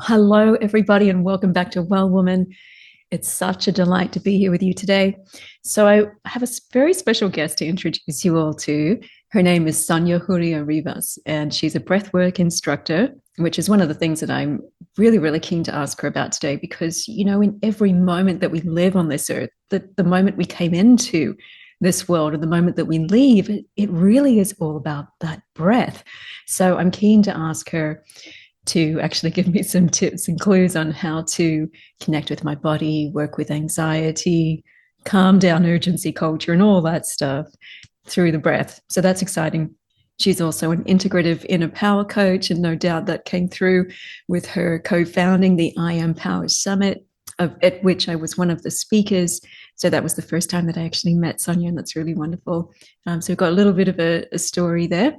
Hello, everybody, and welcome back to Well Woman. It's such a delight to be here with you today. So I have a very special guest to introduce you all to. Her name is Sonia Houria Rivas, and she's a breathwork instructor, which is one of the things that I'm really, really keen to ask her about today, because, you know, in every moment that we live on this earth, the moment we came into this world and the moment that we leave, it really is all about that breath. So I'm keen to ask her to actually give me some tips and clues on how to connect with my body, work with anxiety, calm down urgency culture, and all that stuff through the breath. So that's exciting. She's also an integrative inner power coach, and no doubt that came through with her co-founding the I Am Power Summit, at which I was one of the speakers. So that was the first time that I actually met Sonia, and that's really wonderful. So we've got a little bit of a story there.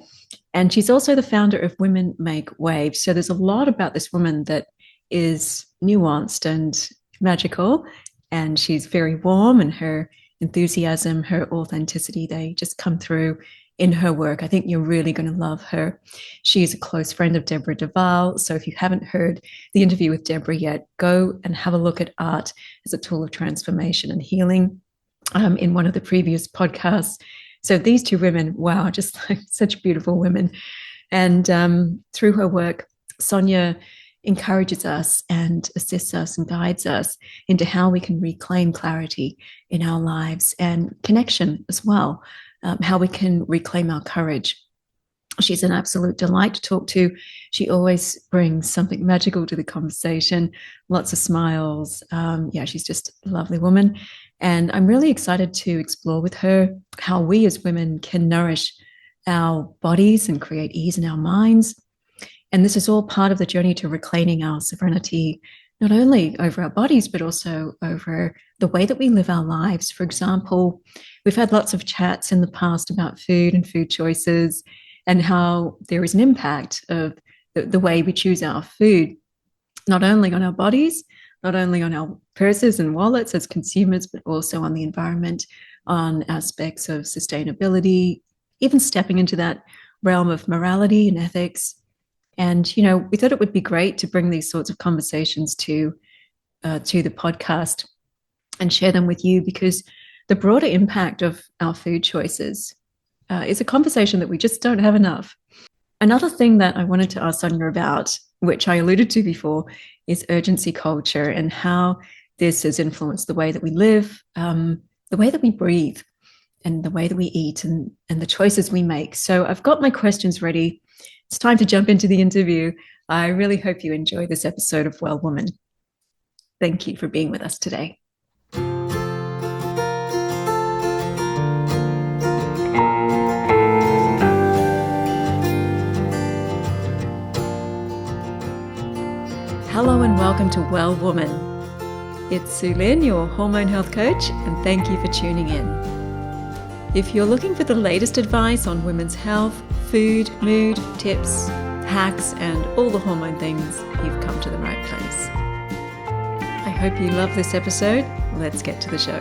And she's also the founder of Women Make Waves. So there's a lot about this woman that is nuanced and magical. And she's very warm, and her enthusiasm, her authenticity, they just come through in her work. I think you're really going to love her. She is a close friend of Deborah Duval. So if you haven't heard the interview with Deborah yet, go and have a look at art as a tool of transformation and healing in one of the previous podcasts. So these two women, wow, just like such beautiful women. And through her work, Sonia encourages us and assists us and guides us into how we can reclaim clarity in our lives and connection as well, how we can reclaim our courage. She's an absolute delight to talk to. She always brings something magical to the conversation, lots of smiles. She's just a lovely woman. And I'm really excited to explore with her how we as women can nourish our bodies and create ease in our minds. And this is all part of the journey to reclaiming our sovereignty, not only over our bodies, but also over the way that we live our lives. For example, we've had lots of chats in the past about food and food choices, and how there is an impact of the way we choose our food, not only on our bodies, not only on our purses and wallets as consumers, but also on the environment, on aspects of sustainability, even stepping into that realm of morality and ethics. And, you know, we thought it would be great to bring these sorts of conversations to the podcast and share them with you, because the broader impact of our food choices is a conversation that we just don't have enough. Another thing that I wanted to ask Sonia about, which I alluded to before, is urgency culture and how this has influenced the way that we live, the way that we breathe, and the way that we eat, and the choices we make. So I've got my questions ready. It's time to jump into the interview. I really hope you enjoy this episode of Well Woman. Thank you for being with us today. Hello and welcome to Well Woman. It's Sulin, your hormone health coach, and thank you for tuning in. If you're looking for the latest advice on women's health, food, mood, tips, hacks, and all the hormone things, you've come to the right place. I hope you love this episode. Let's get to the show.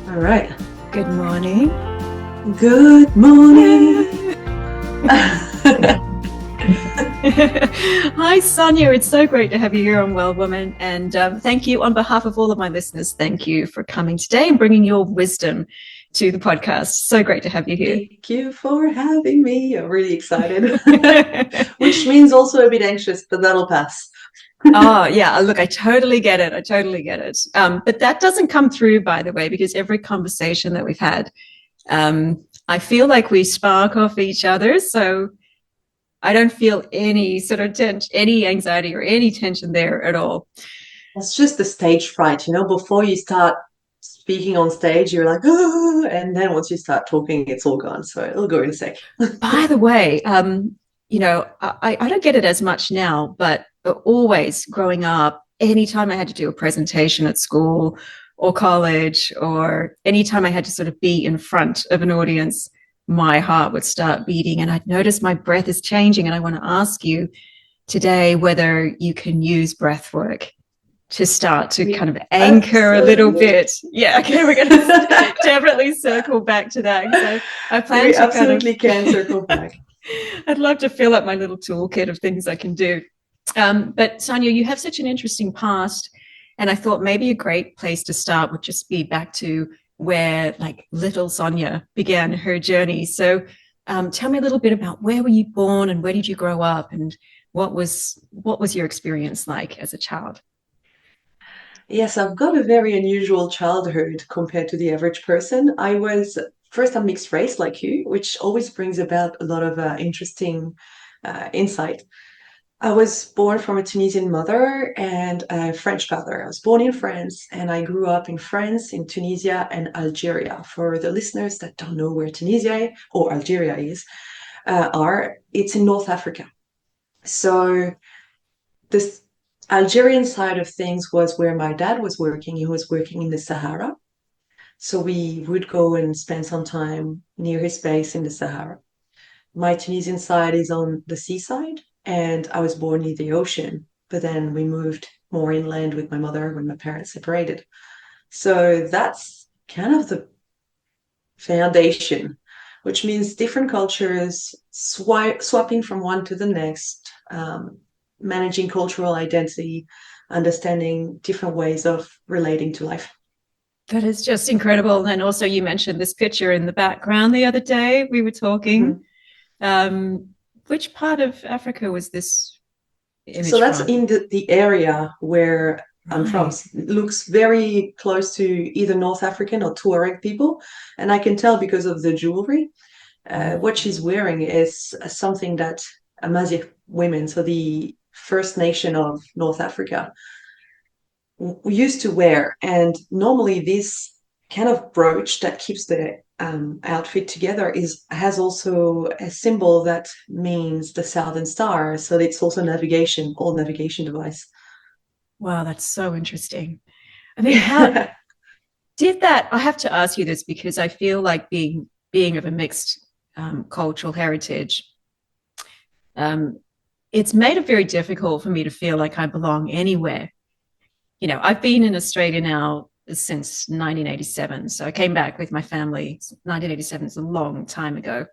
All right. Good morning. Good morning. Hi, Sonia. It's so great to have you here on Well Woman. And thank you on behalf of all of my listeners. Thank you for coming today and bringing your wisdom to the podcast. So great to have you here. Thank you for having me. I'm really excited, which means also a bit anxious, but that'll pass. Oh, yeah. Look, I totally get it. But that doesn't come through, by the way, because every conversation that we've had, I feel like we spark off each other. So I don't feel any sort of any anxiety or any tension there at all. It's just the stage fright, you know, before you start speaking on stage, you're like, oh, and then once you start talking, it's all gone. So it'll go in a sec. By the way, you know, I don't get it as much now, but always growing up, anytime I had to do a presentation at school or college, or anytime I had to sort of be in front of an audience, my heart would start beating, and I'd notice my breath is changing. And I want to ask you today whether you can use breath work to start to kind of anchor a little bit. Yeah, okay, we're going to definitely circle back to that. So I plan to absolutely can circle back. I'd love to fill up my little toolkit of things I can do. But Sonia, you have such an interesting past, and I thought maybe a great place to start would just be back to where like little Sonia began her journey. So tell me a little bit about where were you born and where did you grow up, and what was your experience like as a child? Yes, I've got a very unusual childhood compared to the average person. I was first a mixed race like you, which always brings about a lot of interesting insight. I was born from a Tunisian mother and a French father. I was born in France and I grew up in France, in Tunisia, and Algeria. For the listeners that don't know where Tunisia or Algeria is, it's in North Africa. So this Algerian side of things was where my dad was working. He was working in the Sahara. So we would go and spend some time near his base in the Sahara. My Tunisian side is on the seaside, and I was born near the ocean, but then we moved more inland with my mother when my parents separated. So that's kind of the foundation, which means different cultures, swapping from one to the next, managing cultural identity, understanding different ways of relating to life. That is just incredible. And also, you mentioned this picture in the background the other day. We were talking. Mm-hmm. Which part of Africa was this So image that's from? in the area where I'm from. Right. It looks very close to either North African or Tuareg people. And I can tell because of the jewelry. What she's wearing is something that Amazigh women, so the First Nation of North Africa, used to wear. And normally this kind of brooch that keeps the outfit together has also a symbol that means the Southern Star. So it's also navigation, all navigation device. Wow, that's so interesting. I mean, how did that? I have to ask you this because I feel like being of a mixed cultural heritage, um, it's made it very difficult for me to feel like I belong anywhere. I've been in Australia now since 1987. So I came back with my family. 1987 is a long time ago.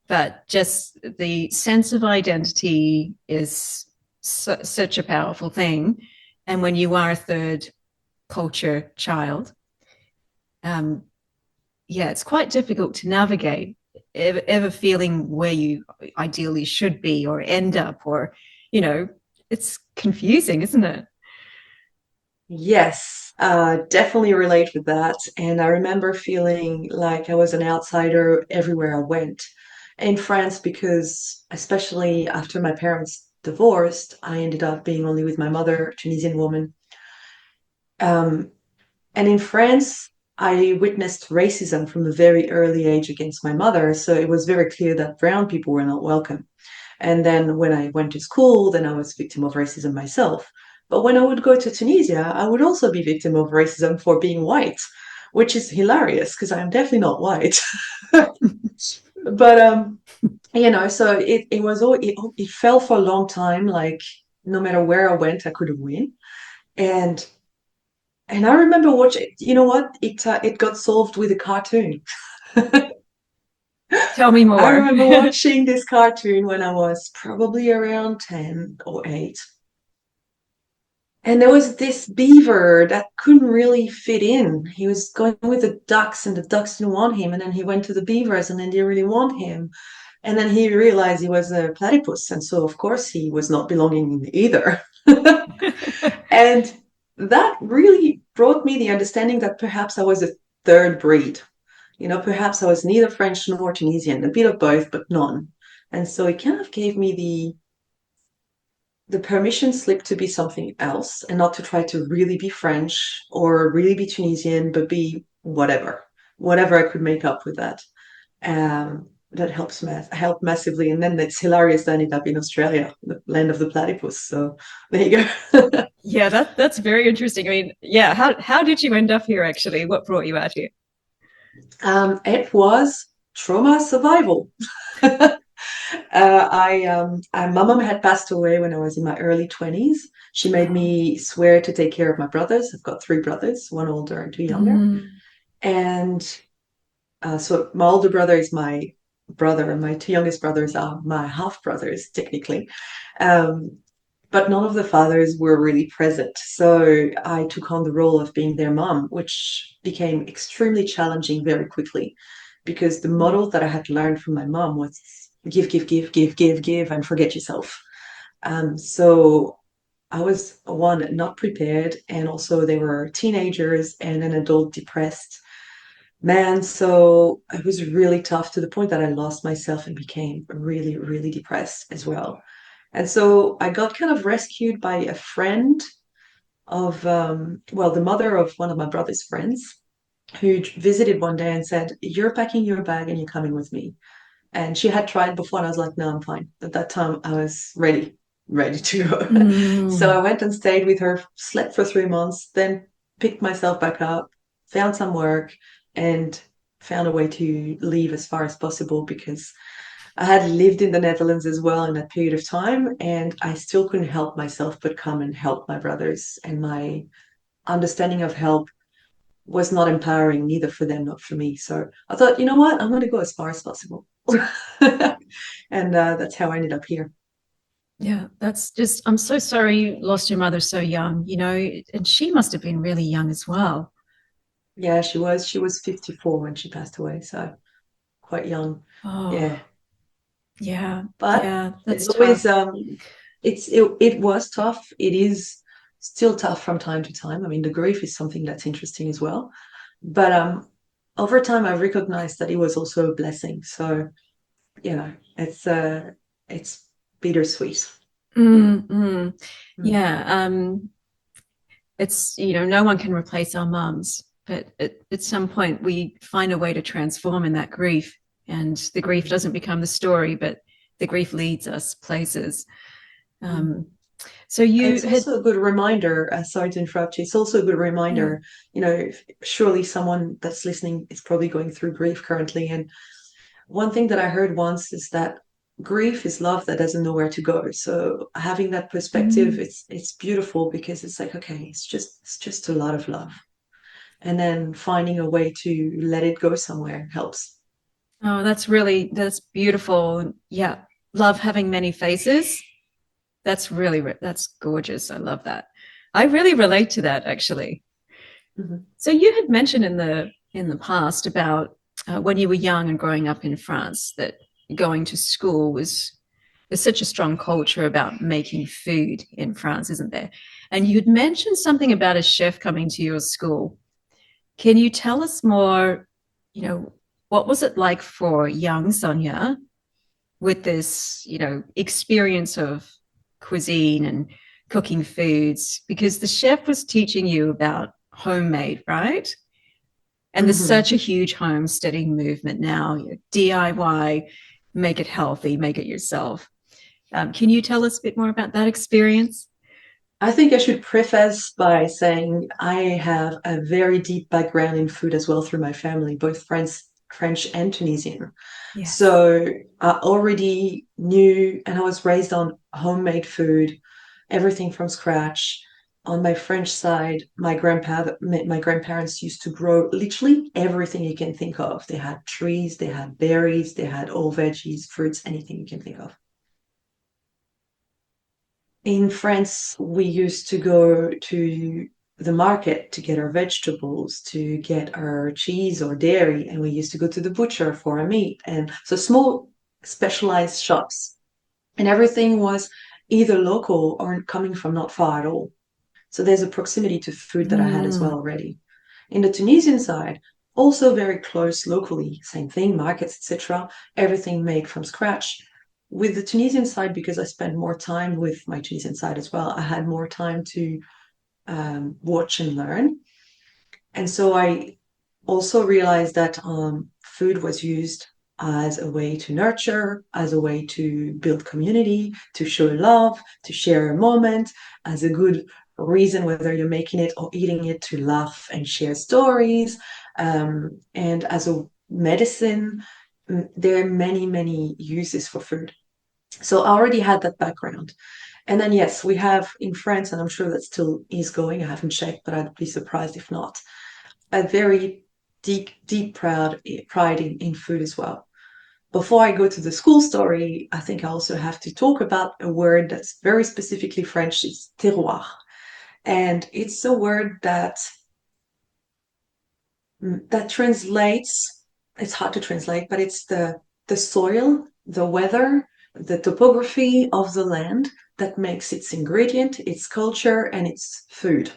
But just the sense of identity is such a powerful thing. And when you are a third culture child, um, yeah, it's quite difficult to navigate ever feeling where you ideally should be or end up, or, you know, it's confusing, isn't it? Yes, definitely relate with that. And I remember feeling like I was an outsider everywhere I went. In France, because especially after my parents divorced, I ended up being only with my mother, Tunisian woman. Um, and in France, I witnessed racism from a very early age against my mother. So it was very clear that brown people were not welcome. And then when I went to school, then I was victim of racism myself. But when I would go to Tunisia, I would also be victim of racism for being white, which is hilarious because I'm definitely not white. But so it was all it fell for a long time. Like no matter where I went, I couldn't win. And I remember watching. You know what? It got solved with a cartoon. Tell me I more. remember watching this cartoon when I was probably around 10 or 8. And there was this beaver that couldn't really fit in. He was going with the ducks, and the ducks didn't want him. And then he went to the beavers, and then they really want him. And then he realized he was a platypus. And so, of course, he was not belonging either. And that really brought me the understanding that perhaps I was a third breed. Perhaps I was neither French nor Tunisian, a bit of both, but none. And so it kind of gave me the permission slip to be something else and not to try to really be French or really be Tunisian, but be whatever I could make up with that. That helped massively. And then it's hilarious to end up in Australia, the land of the platypus. So there you go. Yeah, that's very interesting. I mean, yeah, how did you end up here actually? What brought you out here? It was trauma survival. My mum had passed away when I was in my early 20s. She made me swear to take care of my brothers. I've got three brothers, one older and two younger. Mm. And so my older brother is my brother, and my two youngest brothers are my half brothers, technically. Um, but none of the fathers were really present. So I took on the role of being their mom, which became extremely challenging very quickly because the model that I had learned from my mom was give, give, give, give, give, give, and forget yourself. So I was one, not prepared, and also they were teenagers and an adult depressed man. So it was really tough to the point that I lost myself and became really, really depressed as well. And so I got kind of rescued by a friend of, well, the mother of one of my brother's friends who visited one day and said, "You're packing your bag and you're coming with me." And she had tried before, and I was like, "No, I'm fine." At that time, I was ready to go. So I Mm. went and stayed with her, slept for 3 months, then picked myself back up, found some work, and found a way to leave as far as possible because I had lived in the Netherlands as well in that period of time, and I still couldn't help myself but come and help my brothers. And my understanding of help was not empowering, neither for them, not for me. So I thought, you know what? I'm going to go as far as possible. And that's how I ended up here. Yeah, that's just, I'm so sorry you lost your mother so young, and she must have been really young as well. Yeah, she was 54 when she passed away, so quite young. Yeah. Oh, yeah, But yeah, it's that's always tough. it was tough. It is still tough from time to time. I mean, the grief is something that's interesting as well. But over time I've recognized that it was also a blessing. So, it's bittersweet. Mm. Mm. Yeah, it's, no one can replace our mums, but at some point we find a way to transform in that grief. And the grief Mm. doesn't become the story, but the grief leads us places. Mm. Um, so you It's had, also a good reminder, sorry to interrupt you, it's also a good yeah. reminder, surely someone that's listening is probably going through grief currently. And one thing that I heard once is that grief is love that doesn't know where to go. So having that perspective, Mm. it's beautiful because it's like, okay, it's just a lot of love. And then finding a way to let it go somewhere helps. Oh, that's beautiful. Yeah. Love having many faces. That's gorgeous. I love that. I really relate to that actually. Mhm. So you had mentioned in the past about when you were young and growing up in France that going to school was there's such a strong culture about making food in France, isn't there? And you'd mentioned something about a chef coming to your school. Can you tell us more? You know, what was it like for young Sonia with this, experience of cuisine and cooking foods? Because the chef was teaching you about homemade, right? And there's Mhm. such a huge homesteading movement now. DIY, make it healthy, make it yourself. Can you tell us a bit more about that experience? I think I should preface by saying I have a very deep background in food as well through my family, both French and Tunisian. Yes. So I already knew, and I was raised on homemade food, everything from scratch. On my French side, my grandparents used to grow literally everything you can think of. They had trees, they had berries, they had all veggies, fruits, anything you can think of. In France, we used to go to the market to get our vegetables, to get our cheese or dairy, and we used to go to the butcher for our meat. And so small specialized shops, and everything was either local or coming from not far at all. So there's a proximity to food that I had as well Mm. already. In the Tunisian side, also very close locally, same thing, markets, etc. Everything made from scratch. With the Tunisian side, because I spent more time with my Tunisian side as well, I had more time to watch and learn. And so I also realized that food was used as a way to nurture, as a way to build community, to show love, to share a moment, as a good reason, whether you're making it or eating it, to laugh and share stories, and as a medicine. There are many, many uses for food. So I already had that background. And then, yes, we have in France, and I'm sure that still is going, I haven't checked, but I'd be surprised if not, a very deep, deep pride in food as well. before I go to the school story, I think I also have to talk about a word that's very specifically French. It's terroir. And it's a word that translates, it's hard to translate, but it's the soil, the weather, the topography of the land that makes its ingredient, its culture, and its food.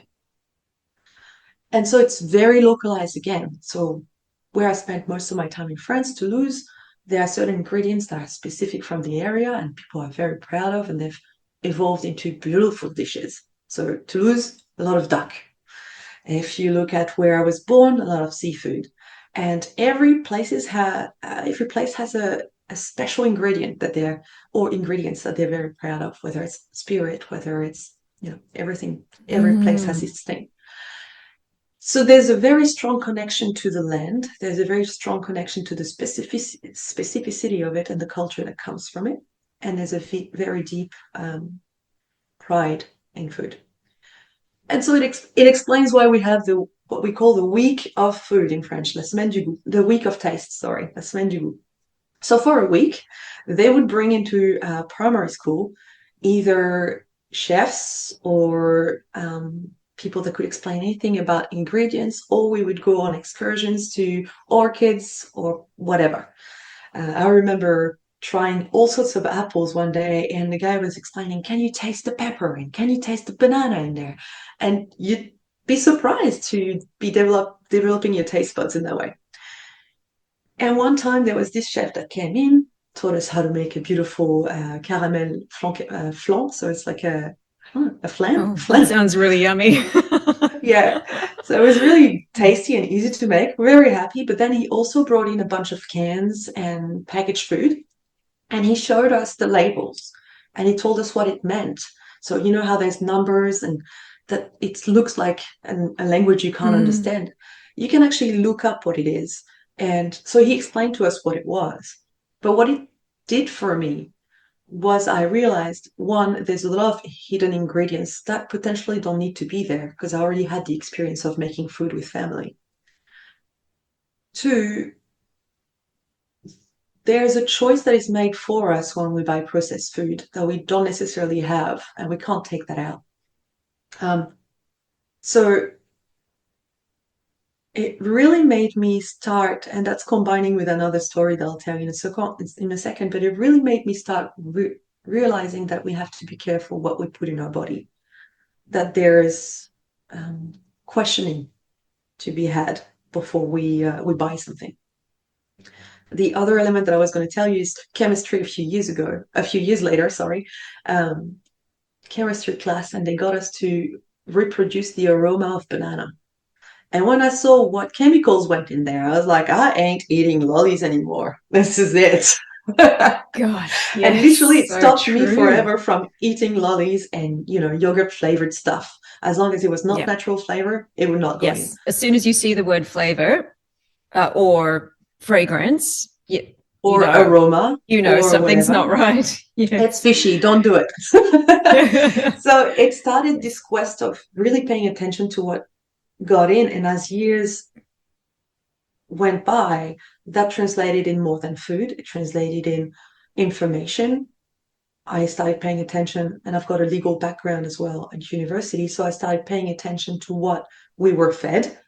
And so it's very localized again. So where I spent most of my time in France, Toulouse, there are certain ingredients that are specific from the area and people are very proud of, and they've evolved into beautiful dishes. So Toulouse, a lot of duck. If you look at where I was born, a lot of seafood. And every place has a special ingredient that they're, or ingredients that they're very proud of, whether it's spirit, whether it's, everything, every place has its thing. So there's a very strong connection to the land. There's a very strong connection to the specificity of it and the culture that comes from it. And there's a very deep pride in food. And so it explains why we have what we call the week of food in French, la semaine du goût, the week of taste, sorry, la semaine du goût. So for a week, they would bring into primary school either chefs or people that could explain anything about ingredients, or we would go on excursions to orchids or whatever. I remember trying all sorts of apples one day, and the guy was explaining, can you taste the pepper and can you taste the banana in there? And you'd be surprised to be developing your taste buds in that way. And one time there was this chef that came in, taught us how to make a beautiful caramel flan. So it's like a flan. Oh, that sounds really yummy. Yeah. So it was really tasty and easy to make. Very happy. But then he also brought in a bunch of cans and packaged food. And he showed us the labels and he told us what it meant. So you know how there's numbers and that it looks like a language you can't understand. You can actually look up what it is. And so he explained to us what it was. But what it did for me was I realized, one, there's a lot of hidden ingredients that potentially don't need to be there because I already had the experience of making food with family. Two, there's a choice that is made for us when we buy processed food that we don't necessarily have, and we can't take that out. So it really made me start, and that's combining with another story that I'll tell you in a second, but it really made me start realizing that we have to be careful what we put in our body, that there is questioning to be had before we buy something. The other element that I was going to tell you is chemistry. A few years later, chemistry class, and they got us to reproduce the aroma of banana. And when I saw what chemicals went in there, I was like, I ain't eating lollies anymore. This is it. Gosh, yes, and literally it so stopped true. me forever from eating lollies and yogurt flavored stuff. As long as it was not natural flavor, it would not go in. As soon as you see the word flavor or fragrance, or aroma, or something's whatever. Not right. It's fishy, don't do it. So it started this quest of really paying attention to what got in, and as years went by, that translated in more than food. It translated in information. I started paying attention, and I've got a legal background as well at university, so I started paying attention to what we were fed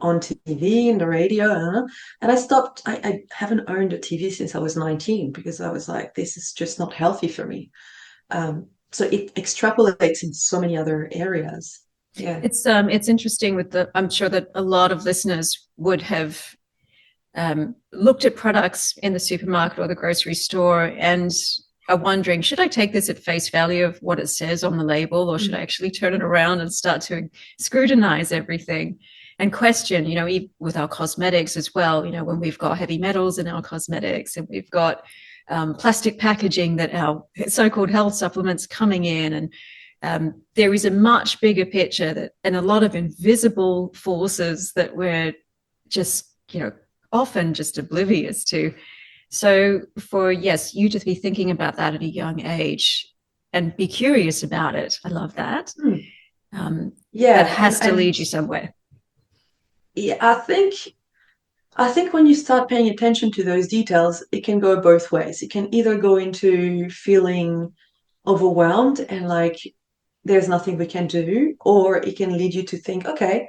on TV and the radio, and I stopped. I haven't owned a TV since I was 19 because I was like, this is just not healthy for me. So it extrapolates in so many other areas. Yeah, it's interesting with I'm sure that a lot of listeners would have looked at products in the supermarket or the grocery store and are wondering, should I take this at face value of what it says on the label, or should I actually turn it around and start to scrutinize everything and question, with our cosmetics as well, when we've got heavy metals in our cosmetics and we've got plastic packaging that our so-called health supplements coming in, and there is a much bigger picture and a lot of invisible forces that we're just, often just oblivious to. So you to be thinking about that at a young age and be curious about it. I love that. That has to lead you somewhere. Yeah, I think I think when you start paying attention to those details, it can go both ways. It can either go into feeling overwhelmed and like there's nothing we can do, or it can lead you to think, okay,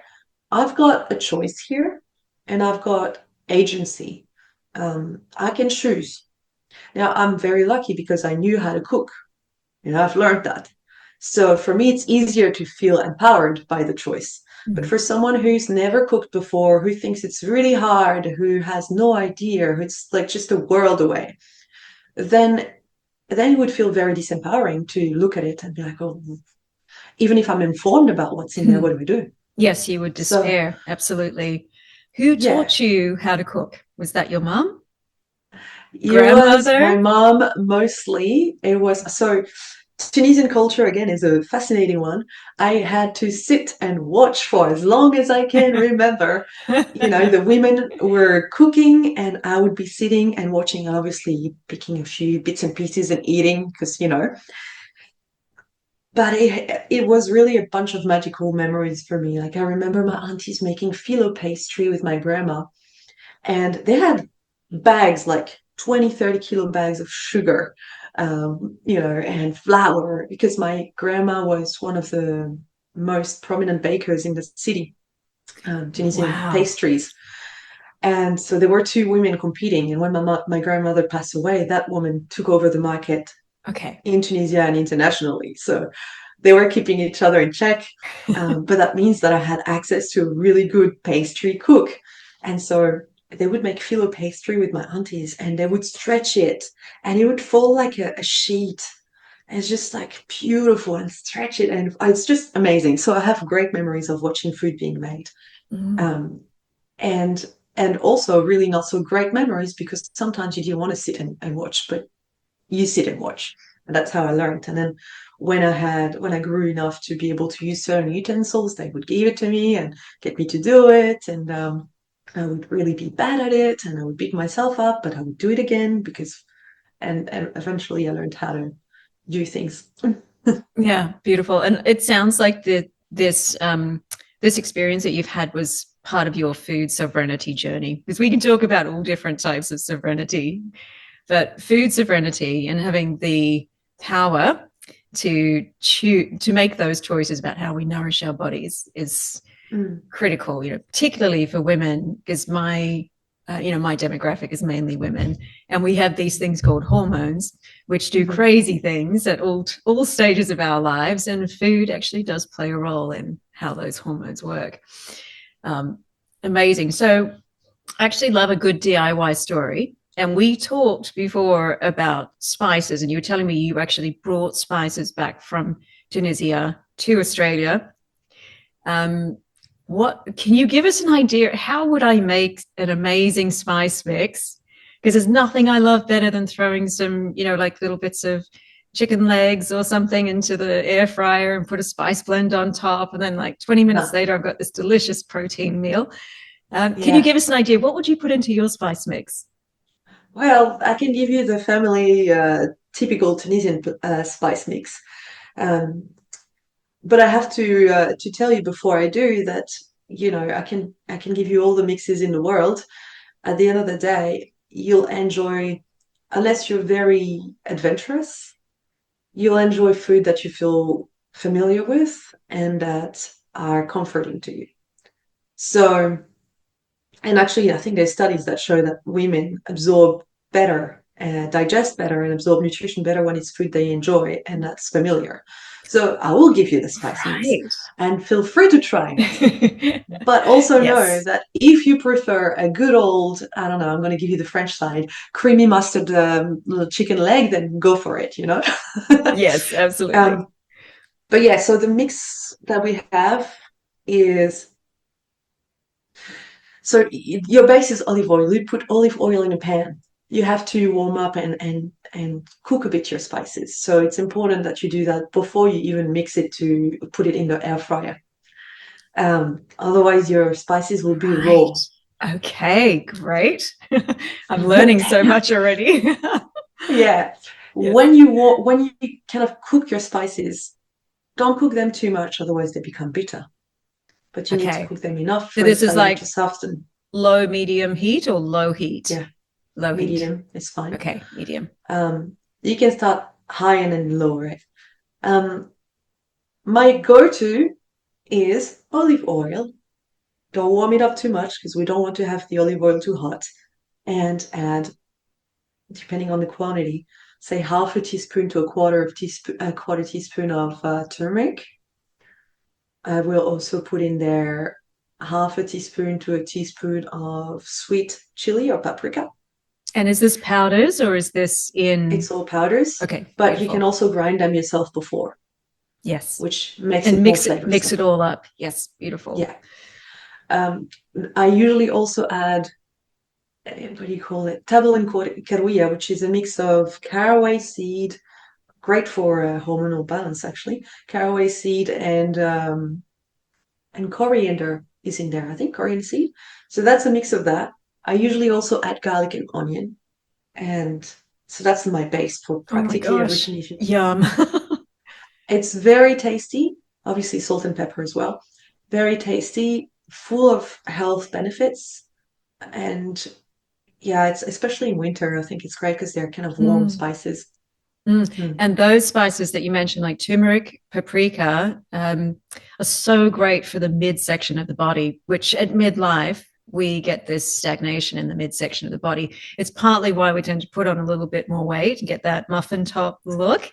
I've got a choice here and I've got agency. I can choose. Now, I'm very lucky because I knew how to cook. I've learned that. So for me, it's easier to feel empowered by the choice. But Mm. for someone who's never cooked before, who thinks it's really hard, who has no idea, who's like just a world away, then it would feel very disempowering to look at it and be like, oh, even if I'm informed about what's in there, what do we do? Yes, you would So despair. Absolutely. Who yeah, taught you how to cook? Was that your mum? it was my Grandmother? mom mostly. It was so Tunisian culture again is a fascinating one. I had to sit and watch for as long as I can remember. The women were cooking and I would be sitting and watching, obviously picking a few bits and pieces and eating because. But it was really a bunch of magical memories for me. Like I remember my aunties making phyllo pastry with my grandma, and they had bags like 20, 30 kilo bags of sugar, and flour, because my grandma was one of the most prominent bakers in the city, Tunisian Wow. pastries. And so there were two women competing. And when my grandmother passed away, that woman took over the market Okay. in Tunisia and internationally. So they were keeping each other in check. But that means that I had access to a really good pastry cook. And so they would make phyllo pastry with my aunties and they would stretch it and it would fall like a sheet. And it's just like beautiful and stretch it. And it's just amazing. So I have great memories of watching food being made. Mm. Um, and and also really not so great memories because sometimes you didn't want to sit and watch, but you sit and watch. And that's how I learned. And then when I grew enough to be able to use certain utensils, they would give it to me and get me to do it. And I would really be bad at it and I would beat myself up, but I would do it again and eventually I learned how to do things. Yeah, beautiful. And it sounds like this experience that you've had was part of your food sovereignty journey, because we can talk about all different types of sovereignty, but food sovereignty and having the power to choose to make those choices about how we nourish our bodies is Mm. critical, particularly for women, because my demographic is mainly women, and we have these things called hormones, which do Mm-hmm. crazy things at all stages of our lives, and food actually does play a role in how those hormones work. Um, Amazing. So I actually love a good DIY story. And we talked before about spices, and you were telling me you actually brought spices back from Tunisia to Australia. Um, what can you give us an idea? How would I make an amazing spice mix? Because there's nothing I love better than throwing some, like little bits of chicken legs or something into the air fryer and put a spice blend on top. And then, like 20 minutes Huh. later, I've got this delicious protein meal. Can you Yeah. give us an idea? What would you put into your spice mix? Well, I can give you the family typical Tunisian spice mix. Um, but I have to tell you before I do that I can give you all the mixes in the world. At the end of the day, you'll enjoy, unless you're very adventurous, you'll enjoy food that you feel familiar with and that are comforting to you. So, and actually, I think there's studies that show that women absorb better, digest better, and absorb nutrition better when it's food they enjoy and that's familiar. So I will give you the spice mix Right. and feel free to try it. But also know Yes. that if you prefer a good old, I don't know, I'm going to give you the French side, creamy mustard little chicken leg, then go for it. Yes, absolutely. um, but yeah, so the mix that we have is so your base is olive oil. You put olive oil in a pan. You have to warm up and cook a bit your spices. So it's important that you do that before you even mix it to put it in the air fryer. Otherwise, your spices will be Right. raw. Okay, great. I'm learning so much already. Yeah. Yes. When you kind of cook your spices, don't cook them too much, otherwise they become bitter. But you need to Okay. cook them enough So for the this is flavor to like soften. low, medium heat or low heat? Yeah, Low heat. medium is fine. Okay, medium. You can start high and then lower it. Um, my go-to is olive oil. Don't warm it up too much because we don't want to have the olive oil too hot. And add, depending on the quantity, say half a teaspoon to a quarter teaspoon of turmeric. I will also put in there half a teaspoon to a teaspoon of sweet chili or paprika. And is this powders or is this in? It's all powders, Okay, but you can beautiful. also grind them yourself before, Yes. which makes And it more mix flavorsome. it all up. Yes, beautiful. Yeah. Um, I usually also add, what do you call it? Tabule and caruya, which is a mix of caraway seed, great for hormonal balance actually. Caraway seed and coriander is in there. I think coriander seed. So that's a mix of that. I usually also add garlic and onion, and so that's my base for Oh my practically gosh. everything you should. Yum. It's very tasty. Obviously, salt and pepper as well. Very tasty, full of health benefits, and yeah, it's especially in winter. I think it's great because they're kind of warm Mm. spices. Mm. Mm. And those spices that you mentioned, like turmeric, paprika, are so great for the midsection of the body, which at midlife, we get this stagnation in the midsection of the body. It's partly why we tend to put on a little bit more weight and get that muffin top look.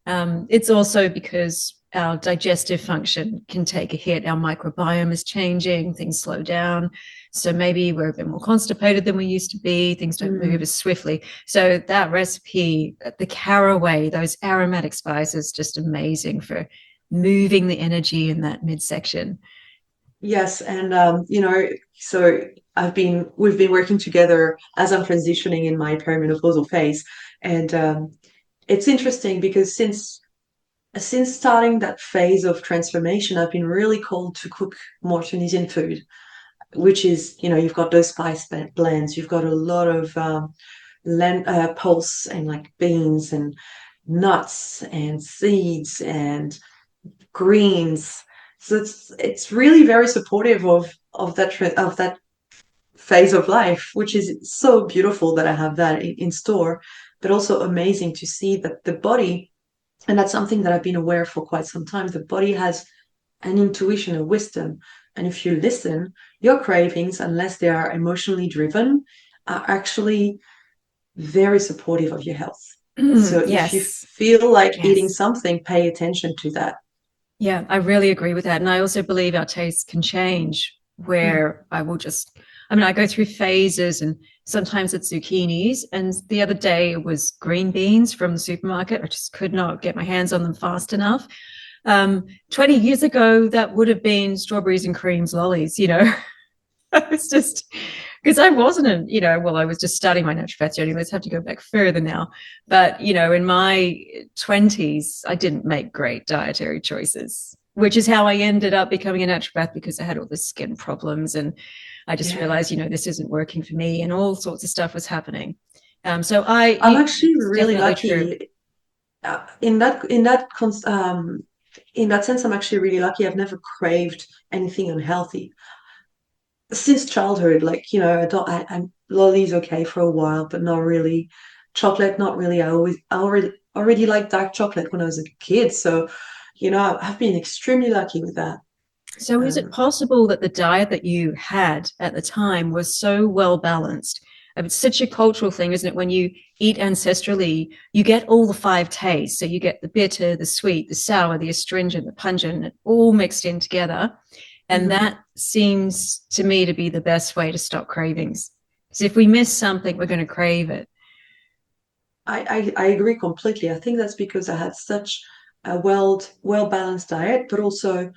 It's also because our digestive function can take a hit. Our microbiome is changing, things slow down. So maybe we're a bit more constipated than we used to be. Things don't move Mm. as swiftly. So that recipe, the caraway, those aromatic spices, just amazing for moving the energy in that midsection. Yes, and so we've been working together as I'm transitioning in my perimenopausal phase, and it's interesting because since starting that phase of transformation, I've been really called to cook more Tunisian food, which is, you've got those spice blends, you've got a lot of pulse and like beans and nuts and seeds and greens. So it's really very supportive of that phase of life, which is so beautiful that I have that in store, but also amazing to see that the body, and that's something that I've been aware for quite some time, the body has an intuition, a wisdom. And if you listen, your cravings, unless they are emotionally driven, are actually very supportive of your health. So if you Yes. feel like eating Yes. something, pay attention to that. Yeah, I really agree with that. And I also believe our tastes can change Mm. where I go through phases and sometimes it's zucchinis. And the other day it was green beans from the supermarket. I just could not get my hands on them fast enough. 20 years ago, that would have been strawberries and creams lollies. It's just because I wasn't, I was just starting my naturopath journey. Let's have to go back further now. But, in my 20s, I didn't make great dietary choices, which is how I ended up becoming a naturopath because I had all the skin problems. And I just Yeah. realized, this isn't working for me and all sorts of stuff was happening. I'm actually It's really definitely true. lucky in that sense. I'm actually really lucky. I've never craved anything unhealthy since childhood. Like, I don't. I'm lollies okay for a while, but not really. Chocolate, not really. I already liked dark chocolate when I was a kid, so I've been extremely lucky with that. So, is it Um, possible that the diet that you had at the time was so well balanced? It's such a cultural thing, isn't it? When you eat ancestrally, you get all the five tastes. So, you get the bitter, the sweet, the sour, the astringent, the pungent, all mixed in together. And mhm. that seems to me to be the best way to stop cravings. Because if we miss something, we're going to crave it. I agree completely. I think that's because I had such a well balanced diet, but also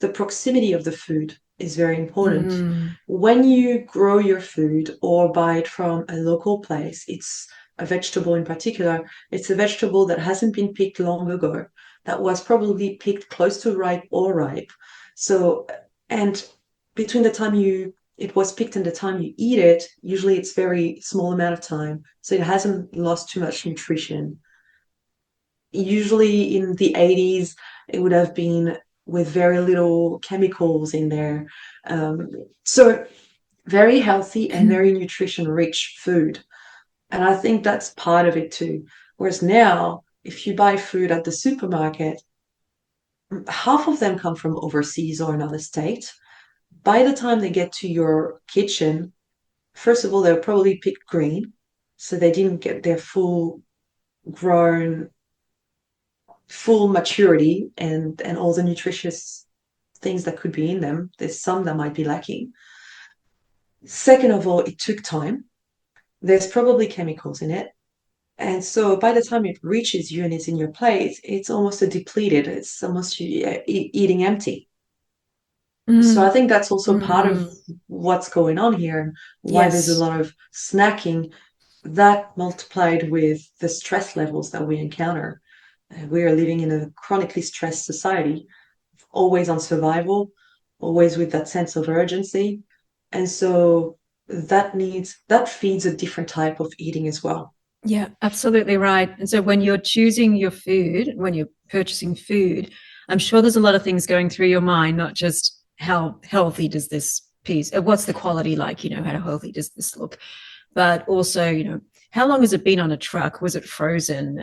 the proximity of the food is very important. Mm, When you grow your food or buy it from a local place, it's a vegetable in particular. It's a vegetable that hasn't been picked long ago, that was probably picked close to ripe or ripe. So, and between the time it was picked and the time you eat it, usually it's very small amount of time. So it hasn't lost too much nutrition. Usually in the 80s, it would have been with very little chemicals in there. Um, so very healthy and very nutrition rich food. And I think that's part of it too. Whereas now, if you buy food at the supermarket, half of them come from overseas or another state. By the time they get to your kitchen, first of all, they'll probably pick green. So they didn't get their full grown, full maturity and all the nutritious things that could be in them. There's some that might be lacking. Second of all, it took time. There's probably chemicals in it. And so by the time it reaches you and it's in your plate, it's almost a depleted, it's almost eating empty. So I Mm, think that's also part of mm, what's going on here and why there's a yes. lot of snacking that multiplied with the stress levels that we encounter. We are living in a chronically stressed society, always on survival, always with that sense of urgency. And so that feeds a different type of eating as well. Yeah, absolutely right. And so when you're choosing your food, when you're purchasing food, I'm sure there's a lot of things going through your mind, not just how healthy does this piece, what's the quality like, how healthy does this look, but also, how long has it been on a truck? Was it frozen?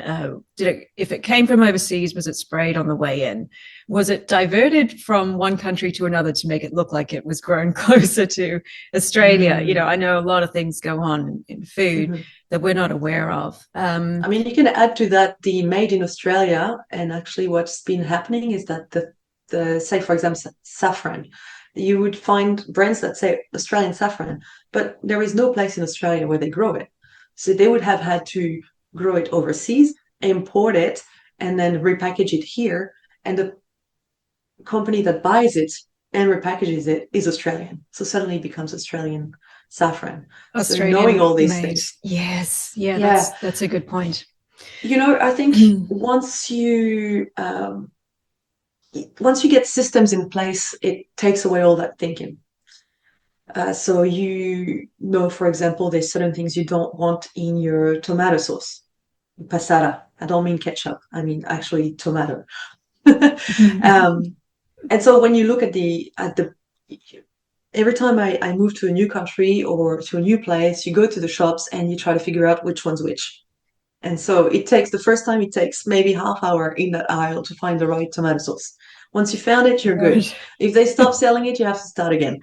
If it came from overseas, was it sprayed on the way in? Was it diverted from one country to another to make it look like it was grown closer to Australia? Mm. I know a lot of things go on in food Mhm. that we're not aware of. I mean, you can add to that the made in Australia, and actually, what's been happening is that the say, for example, saffron, you would find brands that say Australian saffron, but there is no place in Australia where they grow it. So they would have had to grow it overseas, import it, and then repackage it here. And the company that buys it and repackages it is Australian. So suddenly it becomes Australian saffron. So knowing Australian all these made. things, Yes. Yeah, yeah, that's a good point. I think once you get systems in place, it takes away all that thinking. So for example, there's certain things you don't want in your tomato sauce, passata. I don't mean ketchup. I mean actually tomato. um, and so when you look at the every time I move to a new country or to a new place, you go to the shops and you try to figure out which one's which. And so the first time it takes maybe half hour in that aisle to find the right tomato sauce. Once you found it, you're good. Right. If they stop selling it, you have to start again.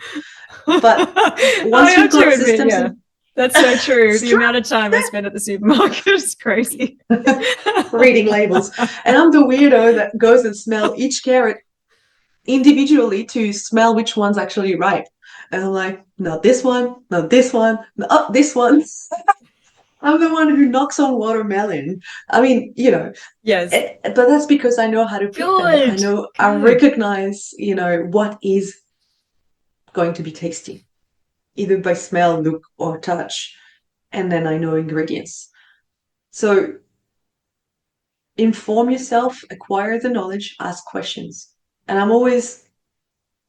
But I once have you've to got admit, systems yeah, in that's so true. The straight amount of time I spend at the supermarket is crazy. reading labels. And I'm the weirdo that goes and smell each carrot individually to smell which one's actually ripe. And I'm like, not this one, not this one, not this one. I'm the one who knocks on watermelon. I mean, Yes. but that's because I know how to pick them. Good. I Good. recognize, what is going to be tasty, either by smell, look, or touch. And then I know ingredients. So inform yourself, acquire the knowledge, ask questions. And I'm always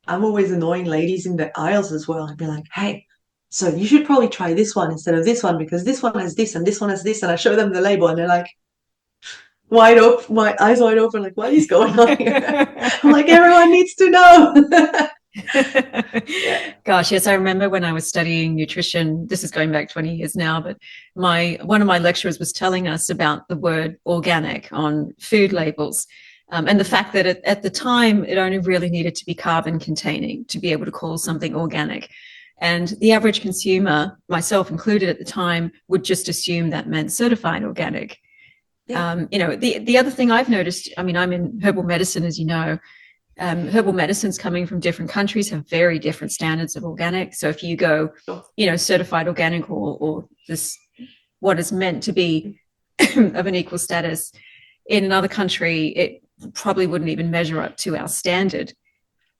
annoying ladies in the aisles as well. I'd be like, hey, so you should probably try this one instead of this one because this one has this and this one has this. And I show them the label and they're like, wide open, my eyes wide open, like, what is going on here? I'm like, everyone needs to know. Yeah. Gosh, yes, I remember when I was studying nutrition. This is going back 20 years now, but one of my lecturers was telling us about the word organic on food labels. And the fact that at the time it only really needed to be carbon containing to be able to call something organic. And the average consumer, myself included at the time, would just assume that meant certified organic. Yeah. The other thing I've noticed, I mean, I'm in herbal medicine, as you know. Herbal medicines coming from different countries have very different standards of organic. So if you go, Sure. certified organic or this, what is meant to be of an equal status in another country, it probably wouldn't even measure up to our standard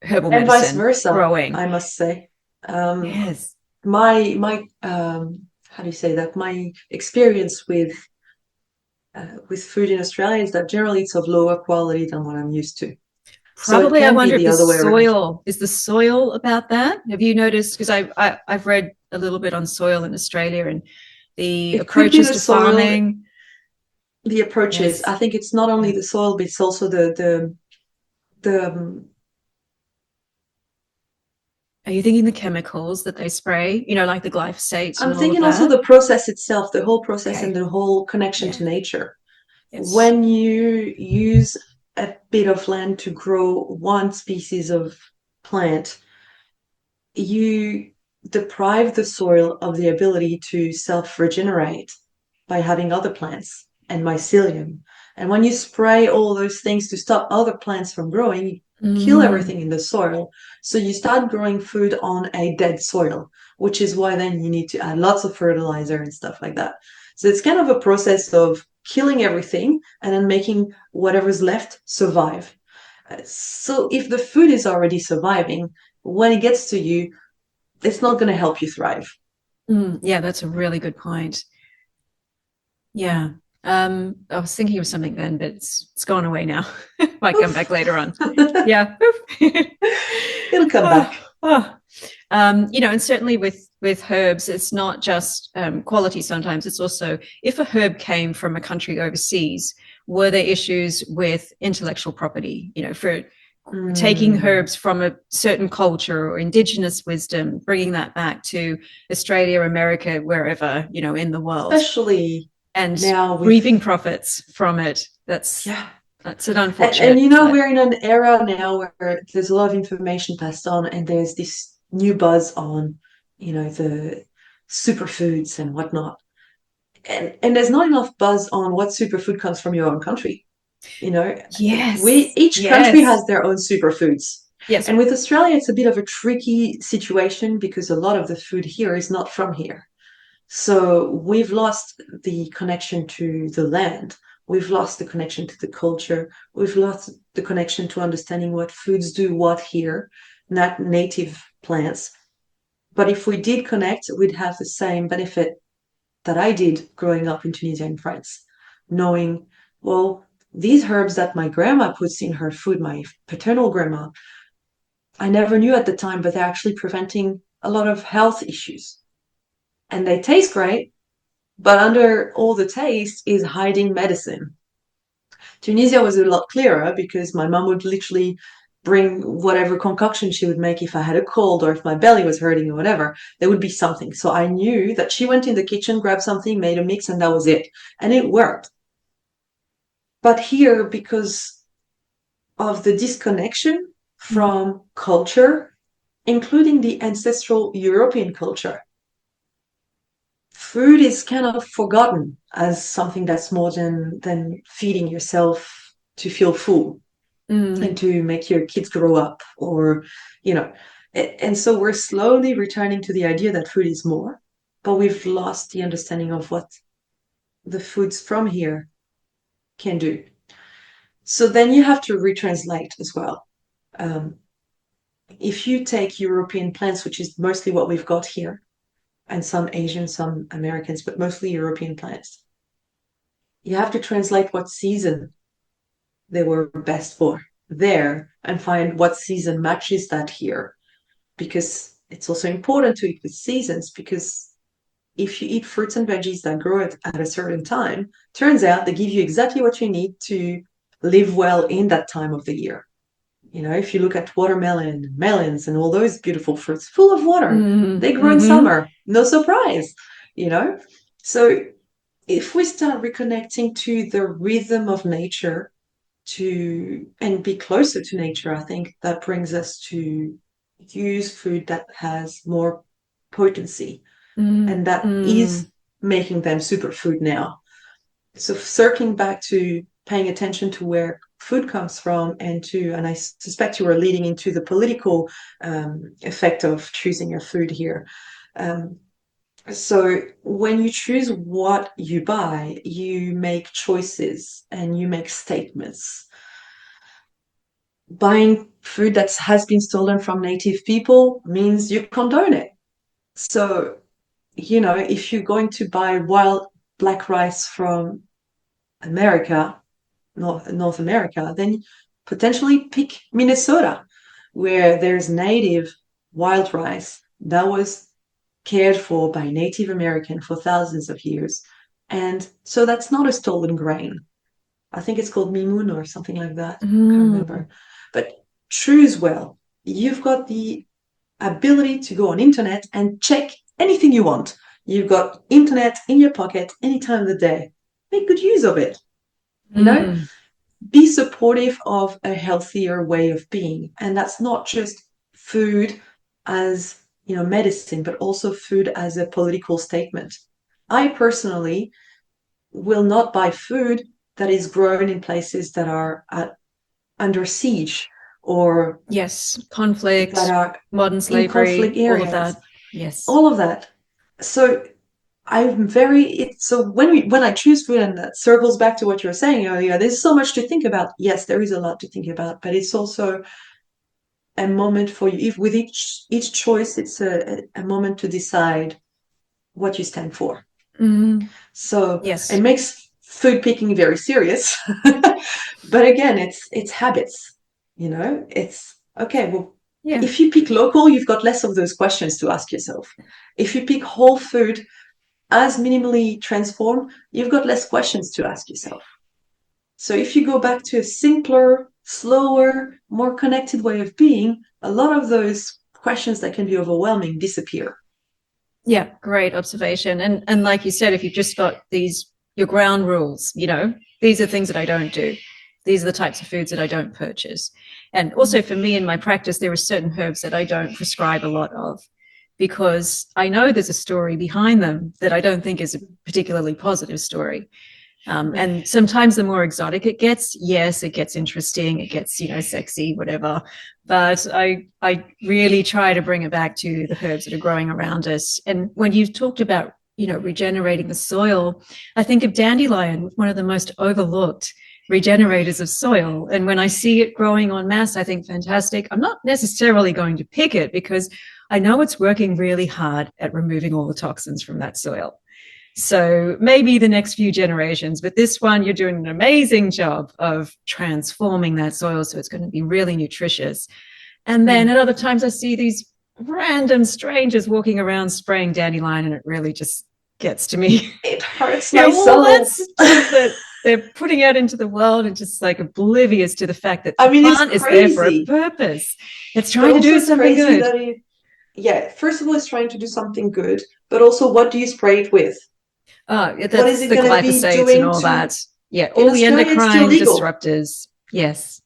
herbal And vice medicine versa, growing. I must say. Um, Yes. my how do you say that? My experience with food in Australia is that generally it's of lower quality than what I'm used to. So it Probably, I can be wonder if the other way around. the soil about that? Have you noticed? Because I've read a little bit on soil in Australia and the It could be approaches the to soil, farming. the approaches. Yes. I think it's not only Yeah. the soil, but it's also the Are you thinking the chemicals that they spray, like the glyphosate I'm and all of thinking also that? the process itself, the whole process and Okay. the whole connection Yeah. to nature. Yes. When you use a bit of land to grow one species of plant, you deprive the soil of the ability to self-regenerate by having other plants and mycelium. And when you spray all those things to stop other plants from growing, you kill Mm. everything in the soil. So you start growing food on a dead soil, which is why then you need to add lots of fertilizer and stuff like that. So it's kind of a process of killing everything and then making whatever's left survive. So if the food is already surviving, when it gets to you, it's not going to help you thrive. Yeah, that's a really good point. Yeah. I was thinking of something then, but it's gone away now. Might come back Oof. later on. Yeah. It'll come oh, back. oh. And certainly with herbs, it's not just quality. Sometimes it's also if a herb came from a country overseas, were there issues with intellectual property? For taking Mm. herbs from a certain culture or indigenous wisdom, bringing that back to Australia, America, wherever in the world, Especially and now with, reaping profits from it. That's yeah. that's an And unfortunate you know, side. we're in an era now where there's a lot of information passed on, and there's this new buzz on, the superfoods and whatnot. And there's not enough buzz on what superfood comes from your own country. You know, Yes, each country yes, has their own superfoods. yes. And with Australia, it's a bit of a tricky situation because a lot of the food here is not from here. So we've lost the connection to the land. We've lost the connection to the culture. We've lost the connection to understanding what foods do what here, not native plants. But if we did connect, we'd have the same benefit that I did growing up in Tunisia and France, knowing, well, these herbs that my grandma puts in her food, my paternal grandma, I never knew at the time, but they're actually preventing a lot of health issues. And they taste great, but under all the taste is hiding medicine. Tunisia was a lot clearer because my mom would literally bring whatever concoction she would make if I had a cold or if my belly was hurting or whatever, there would be something. So I knew that she went in the kitchen, grabbed something, made a mix, and that was it. And it worked. But here, because of the disconnection Mm. from culture, including the ancestral European culture, food is kind of forgotten as something that's more than feeding yourself to feel full and Mm. to make your kids grow up, or you know and so we're slowly returning to the idea that food is more, but we've lost the understanding of what the foods from here can do. So then you have to retranslate as well. um, if you take European plants, which is mostly what we've got here, and some Asian, some Americans, but mostly European plants, you have to translate what season they were best for there and find what season matches that here, because it's also important to eat with seasons, because if you eat fruits and veggies that grow at a certain time, turns out they give you exactly what you need to live well in that time of the year. If you look at watermelon, melons, and all those beautiful fruits full of water, Mm. they grow in Mm-hmm. summer. No surprise, you know? So if we start reconnecting to the rhythm of nature and be closer to nature, I think that brings us to use food that has more potency, Mm. and that Mm. is making them superfood now. So circling back to paying attention to where food comes from, and I suspect you were leading into the political effect of choosing your food here. Um, so when you choose what you buy, you make choices and you make statements. Buying food that has been stolen from native people means you condone it. So, if you're going to buy wild black rice from America, North America, then potentially pick Minnesota, where there's native wild rice that was cared for by Native American for thousands of years. And so that's not a stolen grain. I think it's called Mimun or something like that. I can't Mm. remember. But choose well. You've got the ability to go on internet and check anything you want. You've got internet in your pocket any time of the day. Make good use of it. You know, Mm. be supportive of a healthier way of being. And that's not just food as, medicine, but also food as a political statement. I personally will not buy food that is grown in places that are under siege or Yes, that conflict, are modern in conflict slavery, all of areas, that. Yes. all of that. So so when I choose food, and that circles back to what you were saying earlier, there's so much to think about. Yes, there is a lot to think about, but it's also a moment for you. If with each choice, it's a moment to decide what you stand for. Mm. So it Yes. makes food picking very serious. But again, it's habits. It's okay. Well, Yeah. if you pick local, you've got less of those questions to ask yourself. If you pick whole food as minimally transformed, you've got less questions to ask yourself. So if you go back to a simpler, slower, more connected way of being, a lot of those questions that can be overwhelming disappear. Yeah, great observation. And like you said, if you've just got these your ground rules, these are things that I don't do. These are the types of foods that I don't purchase. And also for me in my practice, there are certain herbs that I don't prescribe a lot of because I know there's a story behind them that I don't think is a particularly positive story. And sometimes the more exotic it gets, yes, it gets interesting, it gets, sexy, whatever. But I really try to bring it back to the herbs that are growing around us. And when you've talked about, regenerating the soil, I think of dandelion, one of the most overlooked regenerators of soil. And when I see it growing en masse, I think fantastic. I'm not necessarily going to pick it because I know it's working really hard at removing all the toxins from that soil. So maybe the next few generations, but this one, you're doing an amazing job of transforming that soil so it's going to be really nutritious. And then at other times, I see these random strangers walking around spraying dandelion, and it really just gets to me. It hurts my All that soul. stuff that they're putting out into the world and just like oblivious to the fact that I the mean, it's plant is there for a crazy, purpose. It's but trying to also do it's something crazy good. that first of all, it's trying to do something good, but also what do you spray it with? What is That's it the going to be glyphosates and doing all to, that. Yeah, in all the Australia, it's still endocrine legal. disruptors. Yes.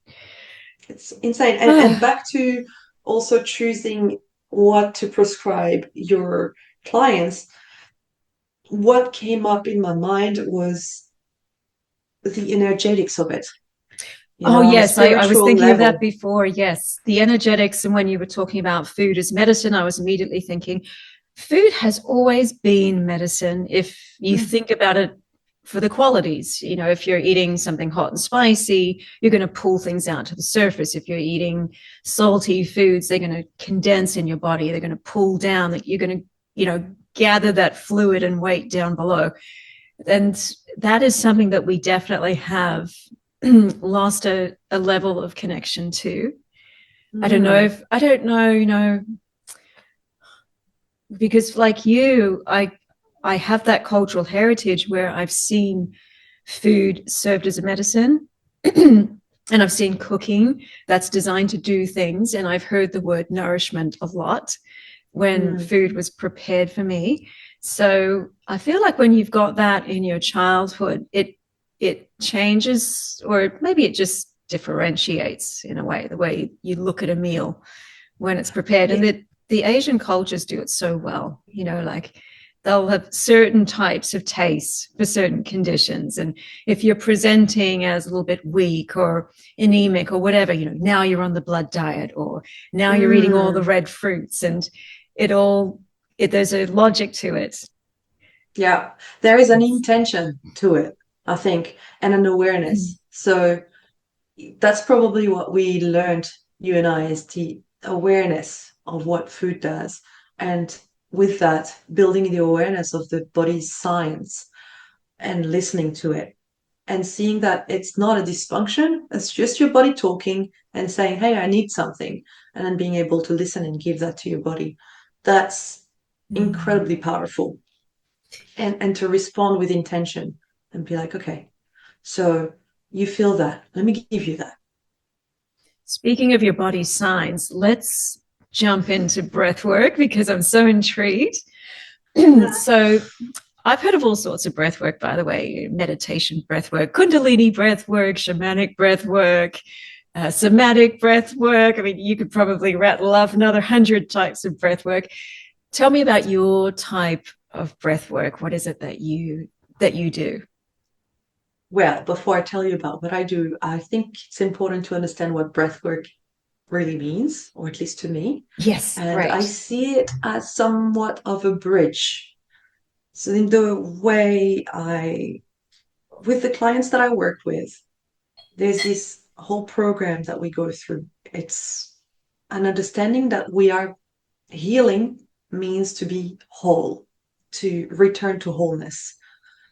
It's insane. And back to also choosing what to prescribe your clients, what came up in my mind was the energetics of it, Oh, on a yes. I was spiritual thinking of that level. before. Yes. The energetics. And when you were talking about food as medicine, I was immediately thinking food has always been medicine if you think about it for the qualities. If you're eating something hot and spicy, you're going to pull things out to the surface. If you're eating salty foods, they're going to condense in your body. They're going to pull down, that you're going to, gather that fluid and weight down below. And that is something that we definitely have lost a level of connection to. I don't know if, I don't know, because like you, I have that cultural heritage where I've seen food served as a medicine. And I've seen cooking that's designed to do things. And I've heard the word nourishment a lot when food was prepared for me. So I feel like when you've got that in your childhood, it changes, or maybe it just differentiates in a way, the way you look at a meal when it's prepared. Yeah. And the Asian cultures do it so well, like they'll have certain types of tastes for certain conditions. And if you're presenting as a little bit weak or anemic or whatever, now you're on the blood diet, or now you're eating all the red fruits, and there's a logic to it. Yeah, there is an intention to it, I think, and an awareness. So that's probably what we learned, you and I, is the awareness of what food does. And with that, building the awareness of the body's science and listening to it and seeing that it's not a dysfunction, it's just your body talking and saying, hey, I need something. And then being able to listen and give that to your body. That's incredibly powerful. And to respond with intention and be like, okay, so you feel that. Let me give you that. Speaking of your body's signs, let's jump into breath work because I'm so intrigued. So I've heard of all sorts of breath work, by the way, meditation breath work, kundalini breath work, shamanic breath work, somatic breath work. I mean, you could probably rattle off another 100 types of breath work. Tell me about your type of breath work. What is it that you do? Well, before I tell you about what I do, I think it's important to understand what breath work really means, or at least to me. Yes, And I great. see it as somewhat of a bridge. So in the way with the clients that I work with, there's this whole program that we go through. It's an understanding that we are healing means to be whole, to return to wholeness.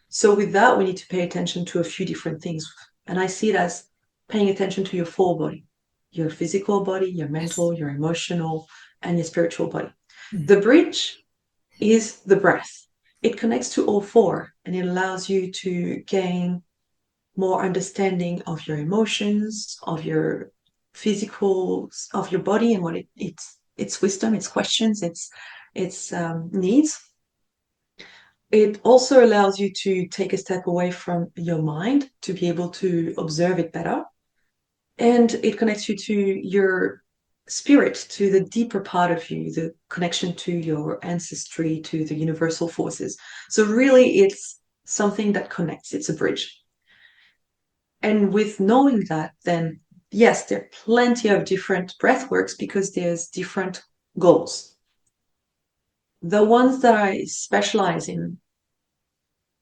So with that, we need to pay attention to a few different things. And I see it as paying attention to your full body, your physical body, your Yes. mental, your emotional, and your spiritual body. Mm. The bridge is the breath. It connects to all four and it allows you to gain more understanding of your emotions, of your physical, of your body and what its wisdom, its questions, its needs. It also allows you to take a step away from your mind to be able to observe it better. And it connects you to your spirit, to the deeper part of you, the connection to your ancestry, to the universal forces. So really, it's something that connects. It's a bridge. And with knowing that, then yes, there are plenty of different breath works because there's different goals. The ones that I specialize in,